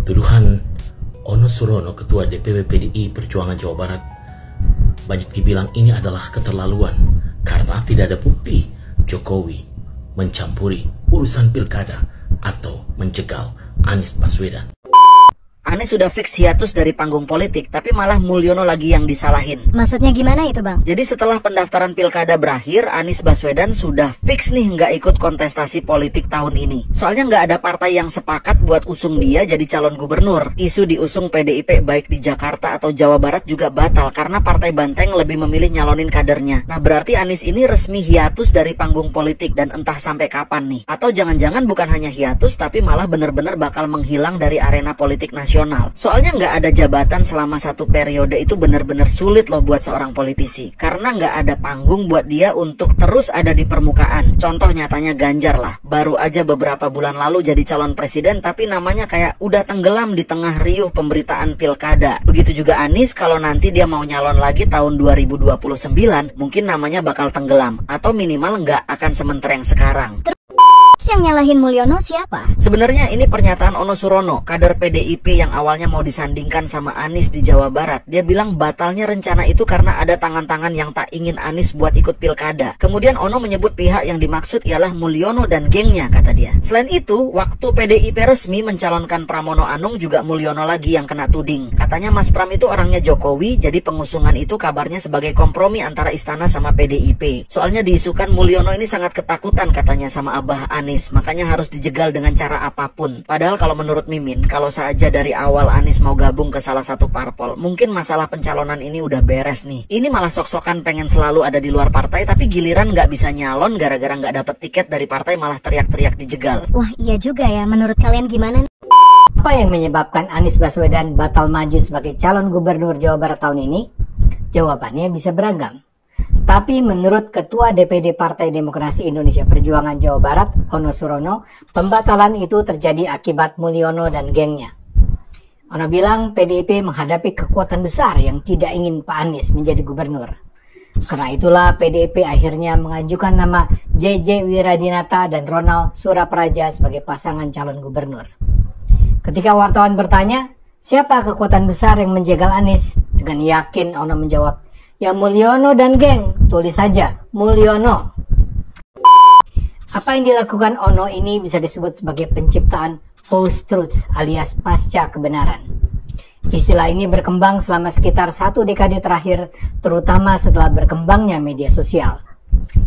Tuduhan Ono Surono, Ketua DPW PDI Perjuangan Jawa Barat, banyak dibilang ini adalah keterlaluan karena tidak ada bukti Jokowi mencampuri urusan pilkada atau menjegal Anies Baswedan. Anies sudah fix hiatus dari panggung politik, tapi malah Mulyono lagi yang disalahin. Maksudnya gimana itu, Bang? Jadi setelah pendaftaran pilkada berakhir, Anies Baswedan sudah fix nih nggak ikut kontestasi politik tahun ini. Soalnya nggak ada partai yang sepakat buat usung dia jadi calon gubernur. Isu diusung PDIP baik di Jakarta atau Jawa Barat juga batal karena Partai Banteng lebih memilih nyalonin kadernya. Nah, berarti Anies ini resmi hiatus dari panggung politik dan entah sampai kapan nih. Atau jangan-jangan bukan hanya hiatus, tapi malah bener-bener bakal menghilang dari arena politik nasional. Soalnya nggak ada jabatan selama satu periode itu benar-benar sulit loh buat seorang politisi. Karena nggak ada panggung buat dia untuk terus ada di permukaan. Contoh nyatanya Ganjar lah. Baru aja beberapa bulan lalu jadi calon presiden, tapi namanya kayak udah tenggelam di tengah riuh pemberitaan pilkada. Begitu juga Anies, kalau nanti dia mau nyalon lagi tahun 2029, mungkin namanya bakal tenggelam. Atau minimal nggak akan sementereng sekarang. Yang nyalahin Mulyono siapa? Sebenarnya ini pernyataan Ono Surono, kader PDIP yang awalnya mau disandingkan sama Anies di Jawa Barat. Dia bilang batalnya rencana itu karena ada tangan-tangan yang tak ingin Anies buat ikut pilkada. Kemudian Ono menyebut pihak yang dimaksud ialah Mulyono dan gengnya, kata dia. Selain itu, waktu PDIP resmi mencalonkan Pramono Anung juga Mulyono lagi yang kena tuding. Katanya Mas Pram itu orangnya Jokowi, jadi pengusungan itu kabarnya sebagai kompromi antara istana sama PDIP. Soalnya diisukan Mulyono ini sangat ketakutan katanya sama Abah Anies. Makanya harus dijegal dengan cara apapun. Padahal kalau menurut Mimin, kalau saja dari awal Anies mau gabung ke salah satu parpol, mungkin masalah pencalonan ini udah beres nih. Ini malah sok-sokan pengen selalu ada di luar partai, tapi giliran nggak bisa nyalon gara-gara nggak dapet tiket dari partai malah teriak-teriak dijegal. Wah, iya juga ya. Menurut kalian gimana? Apa yang menyebabkan Anies Baswedan batal maju sebagai calon gubernur Jawa Barat tahun ini? Jawabannya bisa beragam. Tapi menurut Ketua DPD Partai Demokrasi Indonesia Perjuangan Jawa Barat, Ono Surono, pembatalan itu terjadi akibat Mulyono dan gengnya. Ono bilang PDIP menghadapi kekuatan besar yang tidak ingin Pak Anies menjadi gubernur. Karena itulah PDIP akhirnya mengajukan nama JJ Wiradinata dan Ronald Surapraja sebagai pasangan calon gubernur. Ketika wartawan bertanya, siapa kekuatan besar yang menjegal Anies? Dengan yakin Ono menjawab, ya Mulyono dan geng, tulis saja Mulyono. Apa yang dilakukan Ono ini bisa disebut sebagai penciptaan post-truth alias pasca kebenaran. Istilah ini berkembang selama sekitar 1 dekade terakhir, terutama setelah berkembangnya media sosial.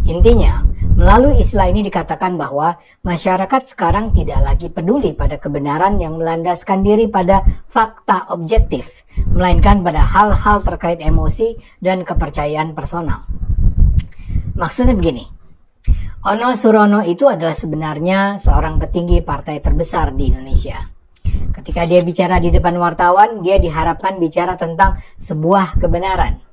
Intinya, melalui istilah ini dikatakan bahwa masyarakat sekarang tidak lagi peduli pada kebenaran yang melandaskan diri pada fakta objektif, melainkan pada hal-hal terkait emosi dan kepercayaan personal. Maksudnya begini, Ono Surono itu adalah sebenarnya seorang petinggi partai terbesar di Indonesia. Ketika dia bicara di depan wartawan, dia diharapkan bicara tentang sebuah kebenaran.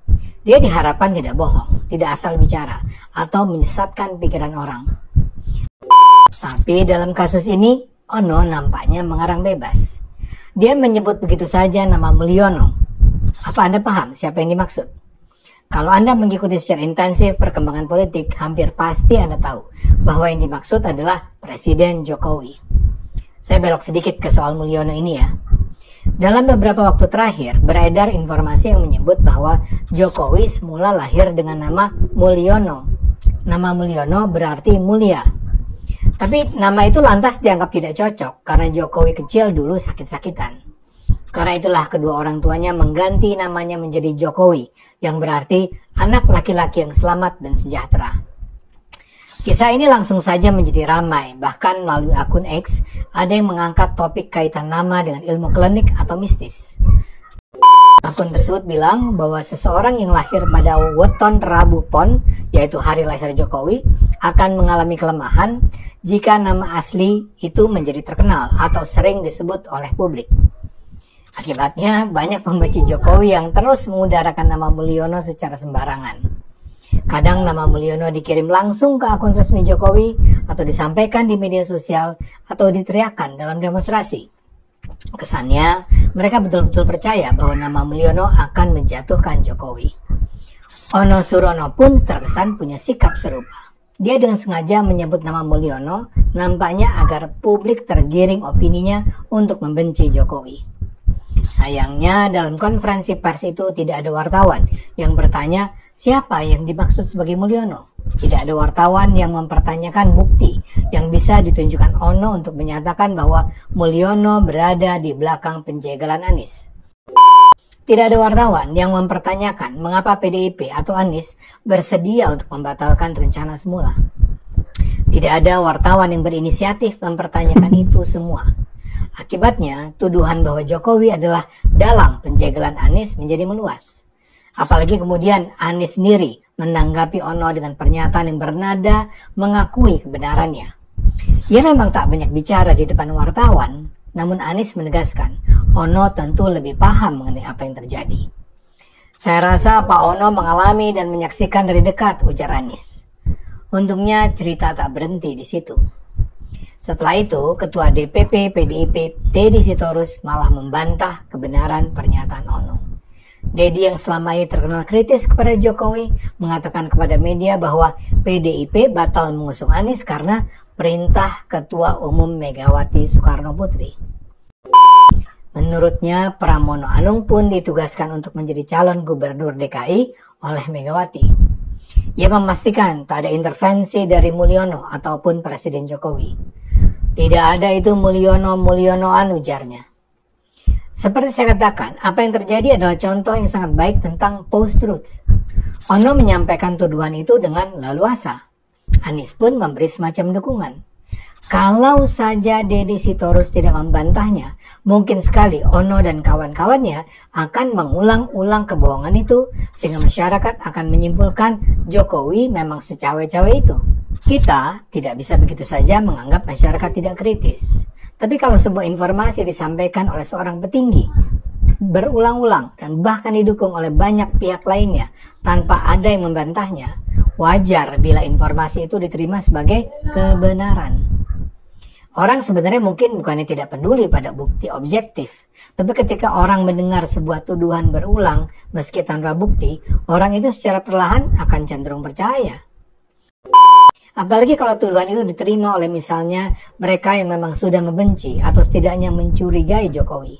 Dia diharapkan tidak bohong, tidak asal bicara, atau menyesatkan pikiran orang. Tapi dalam kasus ini, Ono nampaknya mengarang bebas. Dia menyebut begitu saja nama Mulyono. Apa Anda paham siapa yang dimaksud? Kalau Anda mengikuti secara intensif perkembangan politik, hampir pasti Anda tahu bahwa yang dimaksud adalah Presiden Jokowi. Saya belok sedikit ke soal Mulyono ini ya. Dalam beberapa waktu terakhir, beredar informasi yang menyebut bahwa Jokowi semula lahir dengan nama Mulyono. Nama Mulyono berarti mulia. Tapi nama itu lantas dianggap tidak cocok karena Jokowi kecil dulu sakit-sakitan. Karena itulah kedua orang tuanya mengganti namanya menjadi Jokowi, yang berarti anak laki-laki yang selamat dan sejahtera. Kisah ini langsung saja menjadi ramai, bahkan melalui akun X ada yang mengangkat topik kaitan nama dengan ilmu klinik atau mistis. Akun tersebut bilang bahwa seseorang yang lahir pada weton Rabu Pon, yaitu hari lahir Jokowi, akan mengalami kelemahan jika nama asli itu menjadi terkenal atau sering disebut oleh publik. Akibatnya, banyak pembenci Jokowi yang terus mengudarakan nama Mulyono secara sembarangan. Kadang nama Mulyono dikirim langsung ke akun resmi Jokowi, atau disampaikan di media sosial, atau diteriakkan dalam demonstrasi. Kesannya, mereka betul-betul percaya bahwa nama Mulyono akan menjatuhkan Jokowi. Ono Surono pun terkesan punya sikap serupa. Dia dengan sengaja menyebut nama Mulyono, nampaknya agar publik tergiring opininya untuk membenci Jokowi. Sayangnya dalam konferensi pers itu tidak ada wartawan yang bertanya siapa yang dimaksud sebagai Mulyono. Tidak ada wartawan yang mempertanyakan bukti yang bisa ditunjukkan Ono untuk menyatakan bahwa Mulyono berada di belakang penjegalan Anies. Tidak ada wartawan yang mempertanyakan mengapa PDIP atau Anies bersedia untuk membatalkan rencana semula. Tidak ada wartawan yang berinisiatif mempertanyakan itu semua. Akibatnya, tuduhan bahwa Jokowi adalah dalang penjegalan Anies menjadi meluas. Apalagi kemudian Anies sendiri menanggapi Ono dengan pernyataan yang bernada mengakui kebenarannya. Ia memang tak banyak bicara di depan wartawan, namun Anies menegaskan Ono tentu lebih paham mengenai apa yang terjadi. Saya rasa Pak Ono mengalami dan menyaksikan dari dekat, ujar Anies. Untungnya cerita tak berhenti di situ. Setelah itu, Ketua DPP PDIP Deddy Sitorus malah membantah kebenaran pernyataan Ono. Deddy yang selama ini terkenal kritis kepada Jokowi mengatakan kepada media bahwa PDIP batal mengusung Anies karena perintah Ketua Umum Megawati Soekarno Putri. Menurutnya, Pramono Anung pun ditugaskan untuk menjadi calon gubernur DKI oleh Megawati. Ia memastikan tak ada intervensi dari Mulyono ataupun Presiden Jokowi. Tidak ada itu Mulyono-Mulyonoan, ujarnya. Seperti saya katakan, apa yang terjadi adalah contoh yang sangat baik tentang post-truth. Ono menyampaikan tuduhan itu dengan leluasa. Anies pun memberi semacam dukungan. Kalau saja Deddy Sitorus tidak membantahnya, mungkin sekali Ono dan kawan-kawannya akan mengulang-ulang kebohongan itu, sehingga masyarakat akan menyimpulkan Jokowi memang secawe-cawe itu. Kita tidak bisa begitu saja menganggap masyarakat tidak kritis. Tapi kalau sebuah informasi disampaikan oleh seorang petinggi, berulang-ulang dan bahkan didukung oleh banyak pihak lainnya tanpa ada yang membantahnya, wajar bila informasi itu diterima sebagai kebenaran. Orang sebenarnya mungkin bukannya tidak peduli pada bukti objektif, tapi ketika orang mendengar sebuah tuduhan berulang meski tanpa bukti, orang itu secara perlahan akan cenderung percaya. Apalagi kalau tuduhan itu diterima oleh misalnya mereka yang memang sudah membenci atau setidaknya mencurigai Jokowi.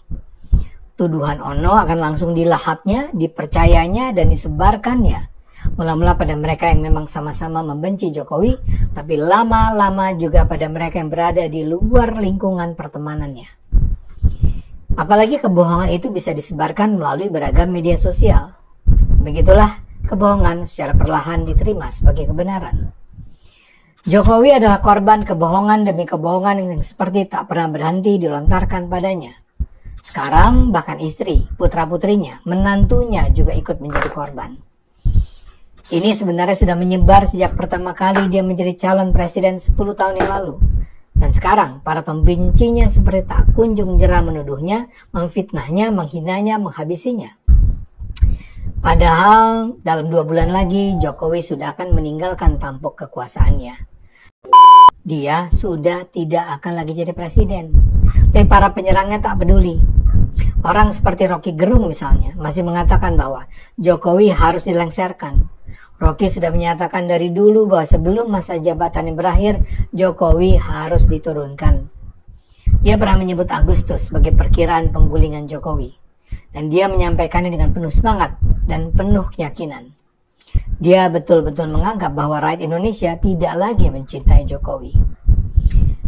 Tuduhan Ono akan langsung dilahapnya, dipercayanya, dan disebarkannya. Mula-mula pada mereka yang memang sama-sama membenci Jokowi, tapi lama-lama juga pada mereka yang berada di luar lingkungan pertemanannya. Apalagi kebohongan itu bisa disebarkan melalui beragam media sosial. Begitulah kebohongan secara perlahan diterima sebagai kebenaran. Jokowi adalah korban kebohongan demi kebohongan yang seperti tak pernah berhenti dilontarkan padanya. Sekarang bahkan istri, putra-putrinya, menantunya juga ikut menjadi korban. Ini sebenarnya sudah menyebar sejak pertama kali dia menjadi calon presiden 10 tahun yang lalu. Dan sekarang para pembencinya seperti tak kunjung jera menuduhnya, memfitnahnya, menghinanya, menghabisinya. Padahal dalam 2 bulan lagi Jokowi sudah akan meninggalkan tampuk kekuasaannya. Dia sudah tidak akan lagi jadi presiden. Tapi para penyerangnya tak peduli. Orang seperti Rocky Gerung misalnya masih mengatakan bahwa Jokowi harus dilengserkan. Rocky sudah menyatakan dari dulu bahwa sebelum masa jabatannya berakhir, Jokowi harus diturunkan. Dia pernah menyebut Agustus sebagai perkiraan penggulingan Jokowi. Dan dia menyampaikannya dengan penuh semangat dan penuh keyakinan. Dia betul-betul menganggap bahwa rakyat Indonesia tidak lagi mencintai Jokowi.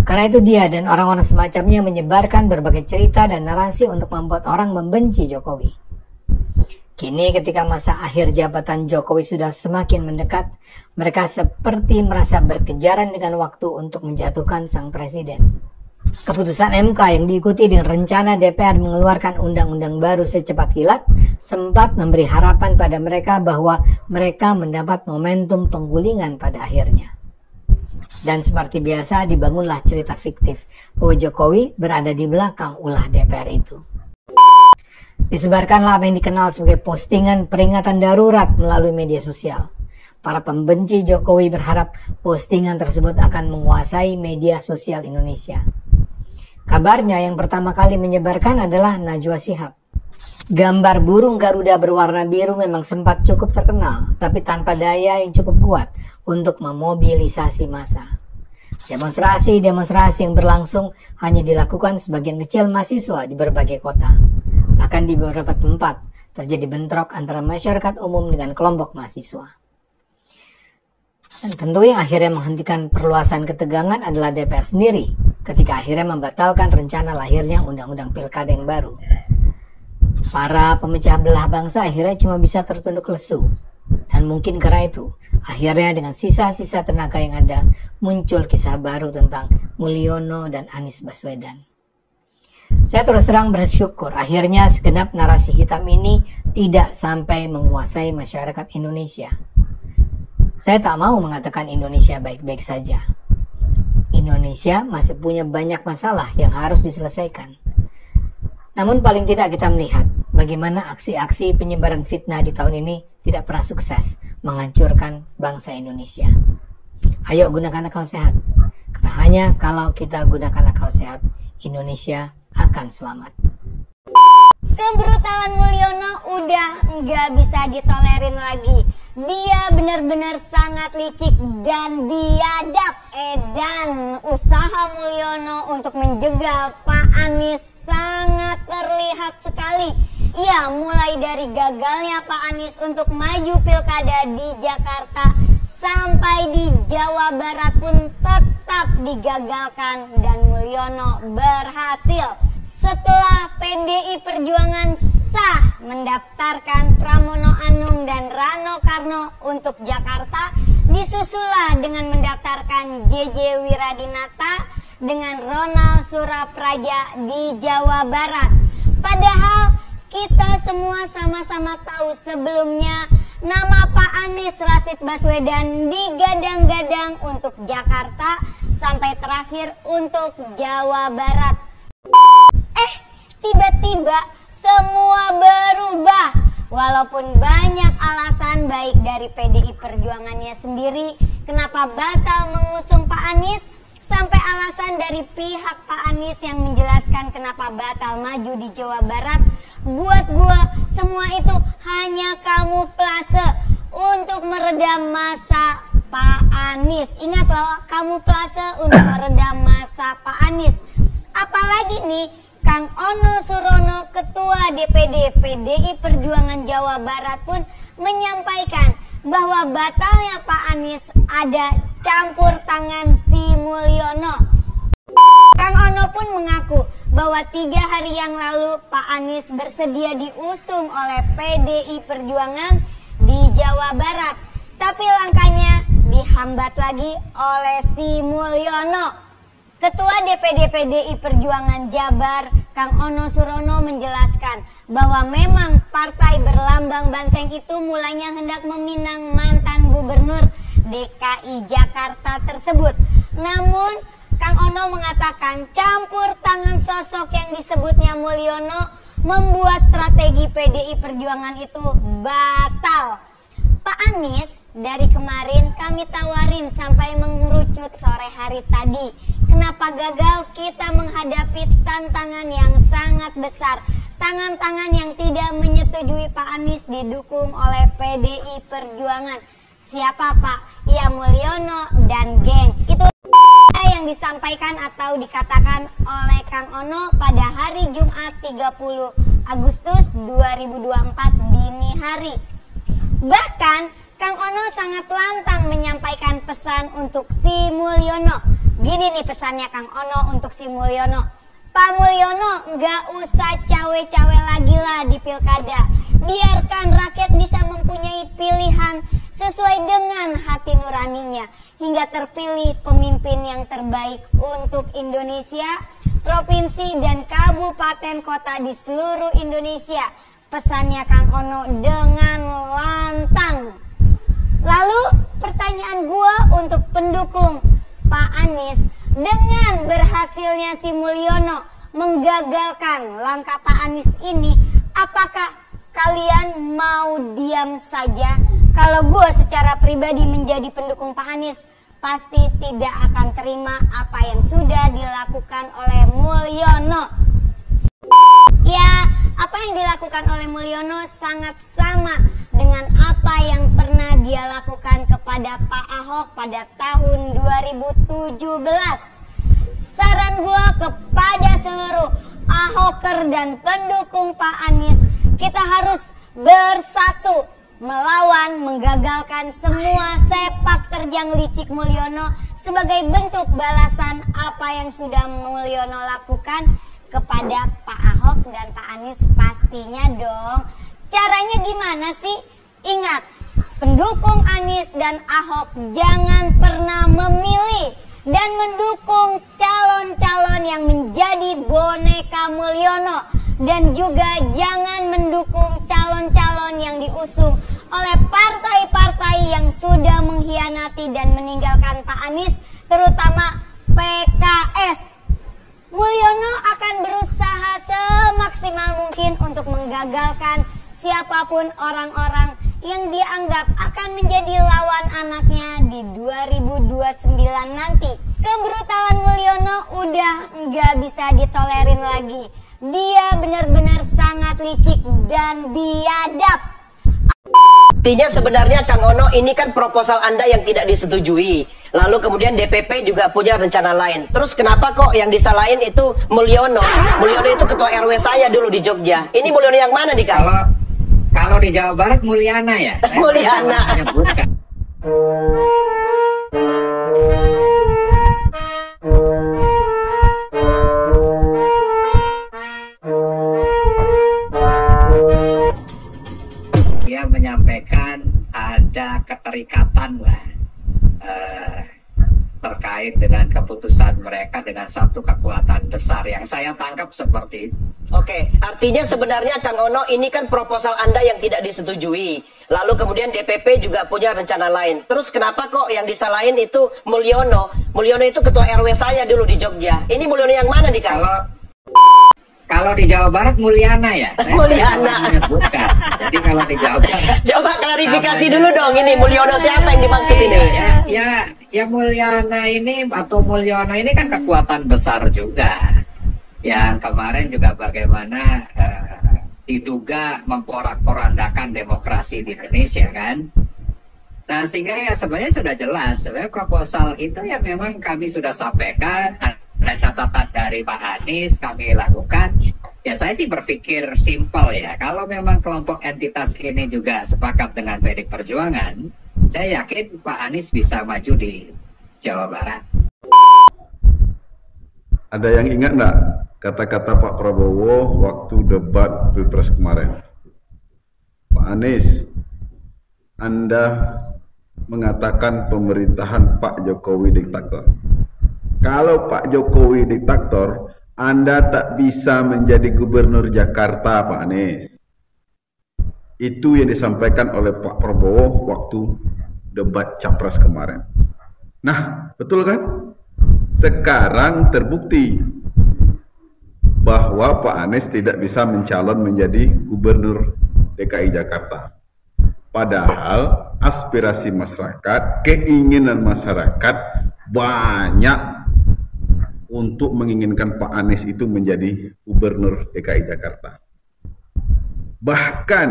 Karena itu dia dan orang-orang semacamnya menyebarkan berbagai cerita dan narasi untuk membuat orang membenci Jokowi. Kini ketika masa akhir jabatan Jokowi sudah semakin mendekat, mereka seperti merasa berkejaran dengan waktu untuk menjatuhkan sang presiden. Keputusan MK yang diikuti dengan rencana DPR mengeluarkan undang-undang baru secepat kilat sempat memberi harapan pada mereka bahwa mereka mendapat momentum penggulingan pada akhirnya. Dan seperti biasa dibangunlah cerita fiktif bahwa Jokowi berada di belakang ulah DPR itu. Disebarkanlah apa yang dikenal sebagai postingan peringatan darurat melalui media sosial. Para pembenci Jokowi berharap postingan tersebut akan menguasai media sosial Indonesia. Kabarnya yang pertama kali menyebarkan adalah Najwa Shihab. Gambar burung Garuda berwarna biru memang sempat cukup terkenal, tapi tanpa daya yang cukup kuat untuk memobilisasi massa. Demonstrasi yang berlangsung hanya dilakukan sebagian kecil mahasiswa di berbagai kota. Bahkan di beberapa tempat terjadi bentrok antara masyarakat umum dengan kelompok mahasiswa. Dan tentu yang akhirnya menghentikan perluasan ketegangan adalah DPR sendiri ketika akhirnya membatalkan rencana lahirnya undang-undang pilkada yang baru. Para pemecah belah bangsa akhirnya cuma bisa tertunduk lesu. Dan mungkin karena itu, akhirnya dengan sisa-sisa tenaga yang ada, muncul kisah baru tentang Mulyono dan Anies Baswedan. Saya terus terang bersyukur akhirnya segenap narasi hitam ini tidak sampai menguasai masyarakat Indonesia. Saya tak mau mengatakan Indonesia baik-baik saja. Indonesia masih punya banyak masalah yang harus diselesaikan. Namun paling tidak kita melihat bagaimana aksi-aksi penyebaran fitnah di tahun ini tidak pernah sukses menghancurkan bangsa Indonesia. Ayo gunakan akal sehat. Karena hanya kalau kita gunakan akal sehat, Indonesia akan selamat. Kebrutalan Mulyono udah nggak bisa ditolerin lagi. Dia benar-benar sangat licik dan biadab. Dan usaha Mulyono untuk menjegal Pak Anies sangat terlihat sekali. Ya, mulai dari gagalnya Pak Anies untuk maju pilkada di Jakarta sampai di Jawa Barat pun tetap digagalkan dan Mulyono berhasil. Setelah PDI Perjuangan sah mendaftarkan Pramono Anung dan Rano Karno untuk Jakarta, disusullah dengan mendaftarkan JJ Wiradinata dengan Ronald Surapraja di Jawa Barat. Padahal kita semua sama-sama tahu sebelumnya nama Pak Anies Rashid Baswedan digadang-gadang untuk Jakarta sampai terakhir untuk Jawa Barat. Tiba-tiba semua berubah. Walaupun banyak alasan baik dari PDI Perjuangannya sendiri kenapa batal mengusung Pak Anies, sampai alasan dari pihak Pak Anies yang menjelaskan kenapa batal maju di Jawa Barat. Buat gua semua itu hanya kamuflase untuk meredam masa Pak Anies. Ingat loh, kamuflase untuk meredam masa Pak Anies. Apalagi nih Kang Ono Surono, Ketua DPD PDI Perjuangan Jawa Barat pun menyampaikan bahwa batalnya Pak Anies ada campur tangan si Mulyono. Kang Ono pun mengaku bahwa 3 hari yang lalu Pak Anies bersedia diusung oleh PDI Perjuangan di Jawa Barat. Tapi langkahnya dihambat lagi oleh si Mulyono. Ketua DPD PDI Perjuangan Jabar, Kang Ono Surono menjelaskan bahwa memang partai berlambang banteng itu mulanya hendak meminang mantan gubernur DKI Jakarta tersebut. Namun, Kang Ono mengatakan campur tangan sosok yang disebutnya Mulyono membuat strategi PDI Perjuangan itu batal. Pak Anies dari kemarin kami tawarin sampai mengerucut sore hari tadi. Kenapa gagal? Kita menghadapi tantangan yang sangat besar. tangan-tangan yang tidak menyetujui Pak Anies didukung oleh PDI Perjuangan. Siapa Pak? Ya Mulyono dan geng. Itu yang disampaikan atau dikatakan oleh Kang Ono pada hari Jumat 30 Agustus 2024 dini hari. Bahkan Kang Ono sangat lantang menyampaikan pesan untuk si Mulyono. Gini nih pesannya Kang Ono untuk si Mulyono. Pak Mulyono, nggak usah cawe-cawe lagi lah di pilkada. Biarkan rakyat bisa mempunyai pilihan sesuai dengan hati nuraninya hingga terpilih pemimpin yang terbaik untuk Indonesia, provinsi dan kabupaten kota di seluruh Indonesia. Pesannya Kang Ono dengan lantang. Lalu pertanyaan gua untuk pendukung Pak Anies, dengan berhasilnya si Mulyono menggagalkan langkah Pak Anies ini, apakah kalian mau diam saja? Kalau gue secara pribadi menjadi pendukung Pak Anies, pasti tidak akan terima apa yang sudah dilakukan oleh Mulyono. Ya, apa yang dilakukan oleh Mulyono sangat sama dengan apa yang pernah dia lakukan kepada Pak Ahok pada tahun 2017. Saran gua kepada seluruh Ahoker dan pendukung Pak Anies, kita harus bersatu melawan, menggagalkan semua sepak terjang licik Mulyono sebagai bentuk balasan apa yang sudah Mulyono lakukan kepada Pak Ahok dan Pak Anies pastinya dong. Caranya gimana sih? Ingat, pendukung Anies dan Ahok jangan pernah memilih dan mendukung calon-calon yang menjadi boneka Mulyono, dan juga jangan mendukung calon-calon yang diusung oleh partai-partai yang sudah mengkhianati dan meninggalkan Pak Anies, terutama PKS. Mulyono akan berusaha semaksimal mungkin untuk menggagalkan siapapun orang-orang yang dianggap akan menjadi lawan anaknya di 2029 nanti. Kebrutalan Mulyono udah nggak bisa ditolerin lagi. Dia benar-benar sangat licik dan biadab. Artinya sebenarnya Kang Ono, ini kan proposal Anda yang tidak disetujui. Lalu kemudian DPP juga punya rencana lain. Terus kenapa kok yang disalahin itu Mulyono? Mulyono itu ketua RW saya dulu di Jogja. Ini Mulyono yang mana nih Kang? Kalau di Jawa Barat Mulyana ya. Mulyana. Dia menyampaikan ada keterikatan lah terkait dengan keputusan mereka dengan satu kekuatan besar yang saya tangkap seperti itu. Oke, artinya sebenarnya Kang Ono, ini kan proposal Anda yang tidak disetujui. Lalu kemudian DPP juga punya rencana lain. Terus kenapa kok yang disalahin itu Mulyono? Mulyono itu ketua RW saya dulu di Jogja. Ini Mulyono yang mana nih Kang? Kalau di Jawa Barat Mulyana ya. Mulyana. Jadi kalau di Jawa Barat. Coba klarifikasi dulu dong, ini Mulyono siapa yang dimaksud ini? Ya Mulyana ini atau Mulyono ini kan kekuatan besar juga. Yang kemarin juga bagaimana diduga memporak-porandakan demokrasi di Indonesia kan. Nah sehingga ya sebenarnya sudah jelas, sebenarnya proposal itu ya memang kami sudah sampaikan, ada catatan dari Pak Anies kami lakukan. Ya saya sih berpikir simpel ya, kalau memang kelompok entitas ini juga sepakat dengan PDI Perjuangan, saya yakin Pak Anies bisa maju di Jawa Barat. Ada yang ingat nggak kata-kata Pak Prabowo waktu debat Pilpres kemarin? Pak Anies, Anda mengatakan pemerintahan Pak Jokowi diktator. Kalau Pak Jokowi diktator, Anda tak bisa menjadi gubernur Jakarta, Pak Anies. Itu yang disampaikan oleh Pak Prabowo waktu debat Capres kemarin. Nah, betul kan? Sekarang terbukti bahwa Pak Anies tidak bisa mencalon menjadi gubernur DKI Jakarta. Padahal aspirasi masyarakat, keinginan masyarakat banyak untuk menginginkan Pak Anies itu menjadi gubernur DKI Jakarta. Bahkan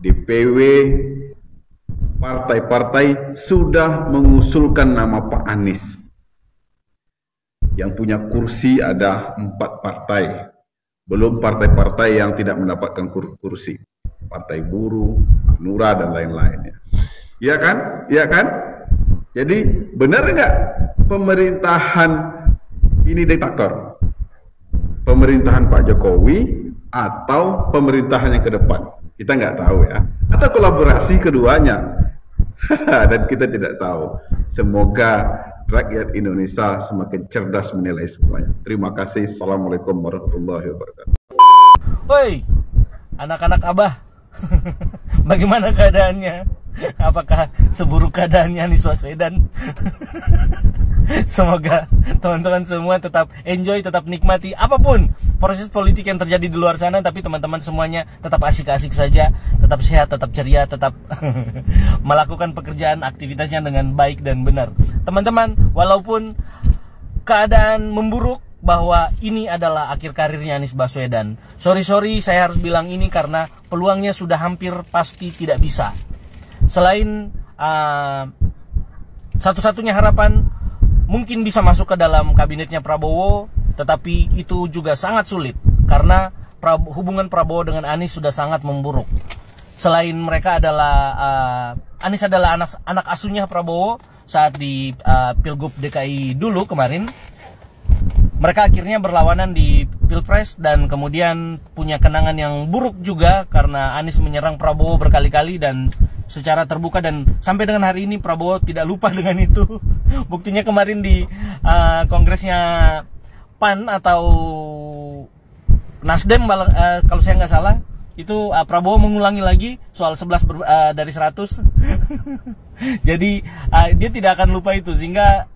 DPW partai-partai sudah mengusulkan nama Pak Anies. Yang punya kursi ada 4 partai. Belum partai-partai yang tidak mendapatkan kursi. Partai Buruh, Hanura, dan lain-lainnya. Iya kan? Iya kan? Jadi benar nggak pemerintahan ini diktator? Pemerintahan Pak Jokowi atau pemerintahan yang ke depan? Kita nggak tahu ya. Atau kolaborasi keduanya? Dan kita tidak tahu. Semoga rakyat Indonesia semakin cerdas menilai semuanya. Terima kasih. Assalamualaikum warahmatullahi wabarakatuh. Woi, anak-anak Abah, bagaimana keadaannya? Apakah seburuk keadaannya Anies Baswedan? Semoga teman-teman semua tetap enjoy, tetap nikmati apapun proses politik yang terjadi di luar sana, tapi teman-teman semuanya tetap asik-asik saja, tetap sehat, tetap ceria, tetap melakukan pekerjaan aktivitasnya dengan baik dan benar. Teman-teman, walaupun keadaan memburuk, bahwa ini adalah akhir karirnya Anies Baswedan. Sorry, saya harus bilang ini karena peluangnya sudah hampir pasti tidak bisa. Selain satu-satunya harapan mungkin bisa masuk ke dalam kabinetnya Prabowo, tetapi itu juga sangat sulit karena hubungan Prabowo dengan Anies sudah sangat memburuk. Selain mereka adalah Anies adalah anak asuhnya Prabowo saat di Pilgub DKI dulu kemarin. Mereka akhirnya berlawanan di Pilpres dan kemudian punya kenangan yang buruk juga karena Anies menyerang Prabowo berkali-kali dan secara terbuka, dan sampai dengan hari ini Prabowo tidak lupa dengan itu. Buktinya kemarin di kongresnya PAN atau Nasdem kalau saya nggak salah, itu Prabowo mengulangi lagi soal 11 dari 100. Jadi dia tidak akan lupa itu, sehingga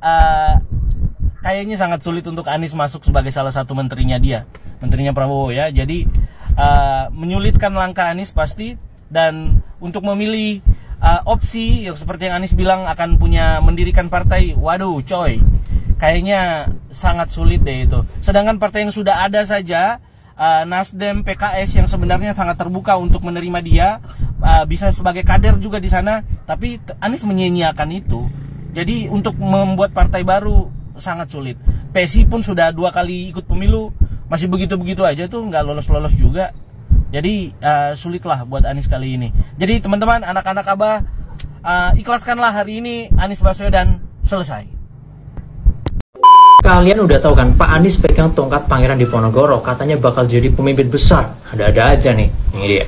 kayaknya sangat sulit untuk Anies masuk sebagai salah satu menterinya Prabowo ya. Jadi menyulitkan langkah Anies pasti, dan untuk memilih opsi yang seperti yang Anies bilang akan mendirikan partai, waduh coy, kayaknya sangat sulit deh itu. Sedangkan partai yang sudah ada saja, Nasdem, PKS yang sebenarnya sangat terbuka untuk menerima dia, bisa sebagai kader juga di sana, tapi Anies menyia-nyiakan itu. Jadi untuk membuat partai baru sangat sulit. PSI pun sudah 2 kali ikut pemilu, masih begitu-begitu aja tuh, nggak lolos-lolos juga. Jadi sulitlah buat Anies kali ini. Jadi teman-teman, anak-anak Abah, ikhlaskanlah hari ini Anies Baswedan selesai. Kalian udah tahu kan, Pak Anies pegang tongkat Pangeran Diponegoro, katanya bakal jadi pemimpin besar. Ada-ada aja nih, ini dia.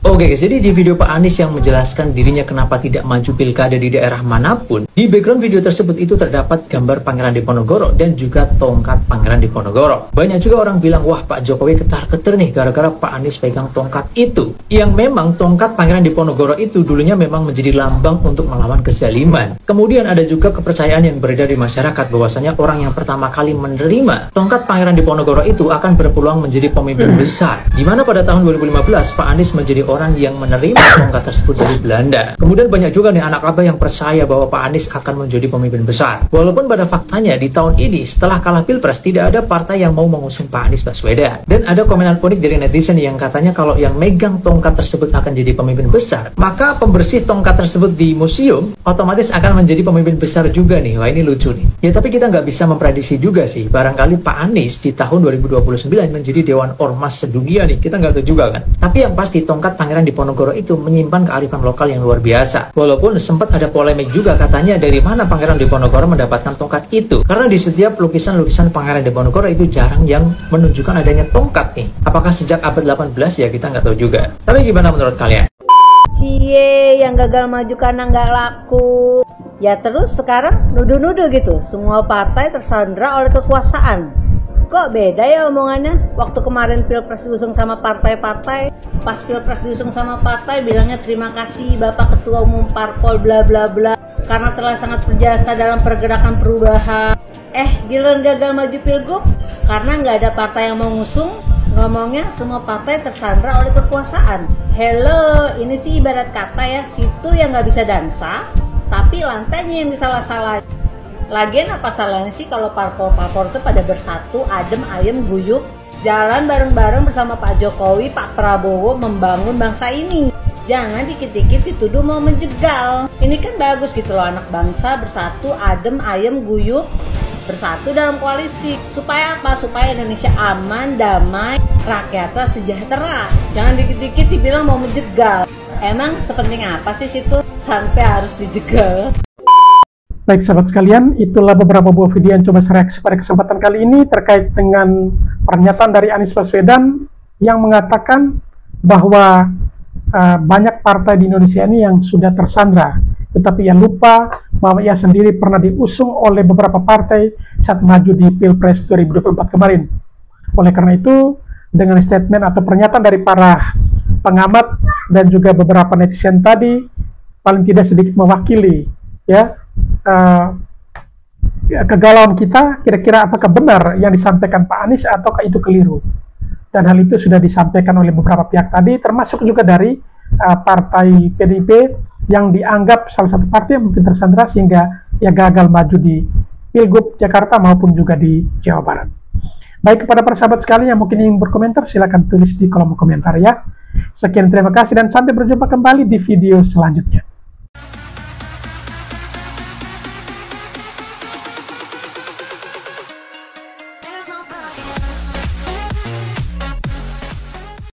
Oke guys, jadi di video Pak Anies yang menjelaskan dirinya kenapa tidak maju pilkada di daerah manapun, di background video tersebut itu terdapat gambar Pangeran Diponegoro dan juga tongkat Pangeran Diponegoro. Banyak juga orang bilang, wah Pak Jokowi ketar-ketir nih gara-gara Pak Anies pegang tongkat itu. Yang memang tongkat Pangeran Diponegoro itu dulunya memang menjadi lambang untuk melawan kezaliman. Kemudian ada juga kepercayaan yang beredar di masyarakat bahwasanya orang yang pertama kali menerima tongkat Pangeran Diponegoro itu akan berpeluang menjadi pemimpin besar. Dimana pada tahun 2015 Pak Anies menjadi orang yang menerima tongkat tersebut dari Belanda. Kemudian banyak juga nih anak Abah yang percaya bahwa Pak Anies akan menjadi pemimpin besar. Walaupun pada faktanya di tahun ini setelah kalah Pilpres tidak ada partai yang mau mengusung Pak Anies Baswedan. Dan ada komenan unik dari netizen yang katanya kalau yang megang tongkat tersebut akan jadi pemimpin besar, maka pembersih tongkat tersebut di museum otomatis akan menjadi pemimpin besar juga nih. Wah, ini lucu nih. Ya tapi kita nggak bisa memprediksi juga sih. Barangkali Pak Anies di tahun 2029 menjadi Dewan Ormas sedunia nih. Kita nggak tahu juga kan. Tapi yang pasti tongkat Pangeran Diponegoro itu menyimpan kearifan lokal yang luar biasa. Walaupun sempat ada polemik juga katanya dari mana Pangeran Diponegoro mendapatkan tongkat itu. Karena di setiap lukisan-lukisan Pangeran Diponegoro itu jarang yang menunjukkan adanya tongkat nih. Apakah sejak abad 18 ya, kita nggak tahu juga. Tapi gimana menurut kalian? Cie yang gagal maju karena nggak laku. Ya terus sekarang nuduh-nuduh gitu. Semua partai tersandra oleh kekuasaan. Kok beda ya omongannya? Waktu kemarin Pilpres diusung sama partai-partai, pas Pilpres diusung sama partai bilangnya terima kasih Bapak Ketua Umum Parpol bla bla bla karena telah sangat berjasa dalam pergerakan perubahan. Giliran gagal maju Pilgub karena nggak ada partai yang mau ngusung, ngomongnya semua partai tersandra oleh kekuasaan. Hello, ini sih ibarat kata ya, situ yang nggak bisa dansa, tapi lantainya yang disalah-salahin. Lagian apa salahnya sih kalau parpol-parpol itu pada bersatu, adem, ayem, guyup, jalan bareng-bareng bersama Pak Jokowi, Pak Prabowo membangun bangsa ini. Jangan dikit-dikit dituduh mau menjegal. Ini kan bagus gitu loh, anak bangsa bersatu, adem, ayem, guyup, bersatu dalam koalisi. Supaya apa? Supaya Indonesia aman, damai, rakyatnya sejahtera. Jangan dikit-dikit dibilang mau menjegal. Emang sepenting apa sih situ sampai harus dijegal? Baik sahabat sekalian, itulah beberapa buah video yang coba saya reaksi pada kesempatan kali ini terkait dengan pernyataan dari Anies Baswedan yang mengatakan bahwa banyak partai di Indonesia ini yang sudah tersandra, tetapi ia lupa bahwa ia sendiri pernah diusung oleh beberapa partai saat maju di Pilpres 2024 kemarin. Oleh karena itu, dengan statement atau pernyataan dari para pengamat dan juga beberapa netizen tadi, paling tidak sedikit mewakili ya kegalauan kita, kira-kira apakah benar yang disampaikan Pak Anies ataukah itu keliru. Dan hal itu sudah disampaikan oleh beberapa pihak tadi, termasuk juga dari partai PDIP yang dianggap salah satu partai yang mungkin tersandra sehingga ia gagal maju di Pilgub Jakarta maupun juga di Jawa Barat. Baik, kepada para sahabat sekalian yang mungkin ingin berkomentar, silakan tulis di kolom komentar ya. Sekian, terima kasih dan sampai berjumpa kembali di video selanjutnya.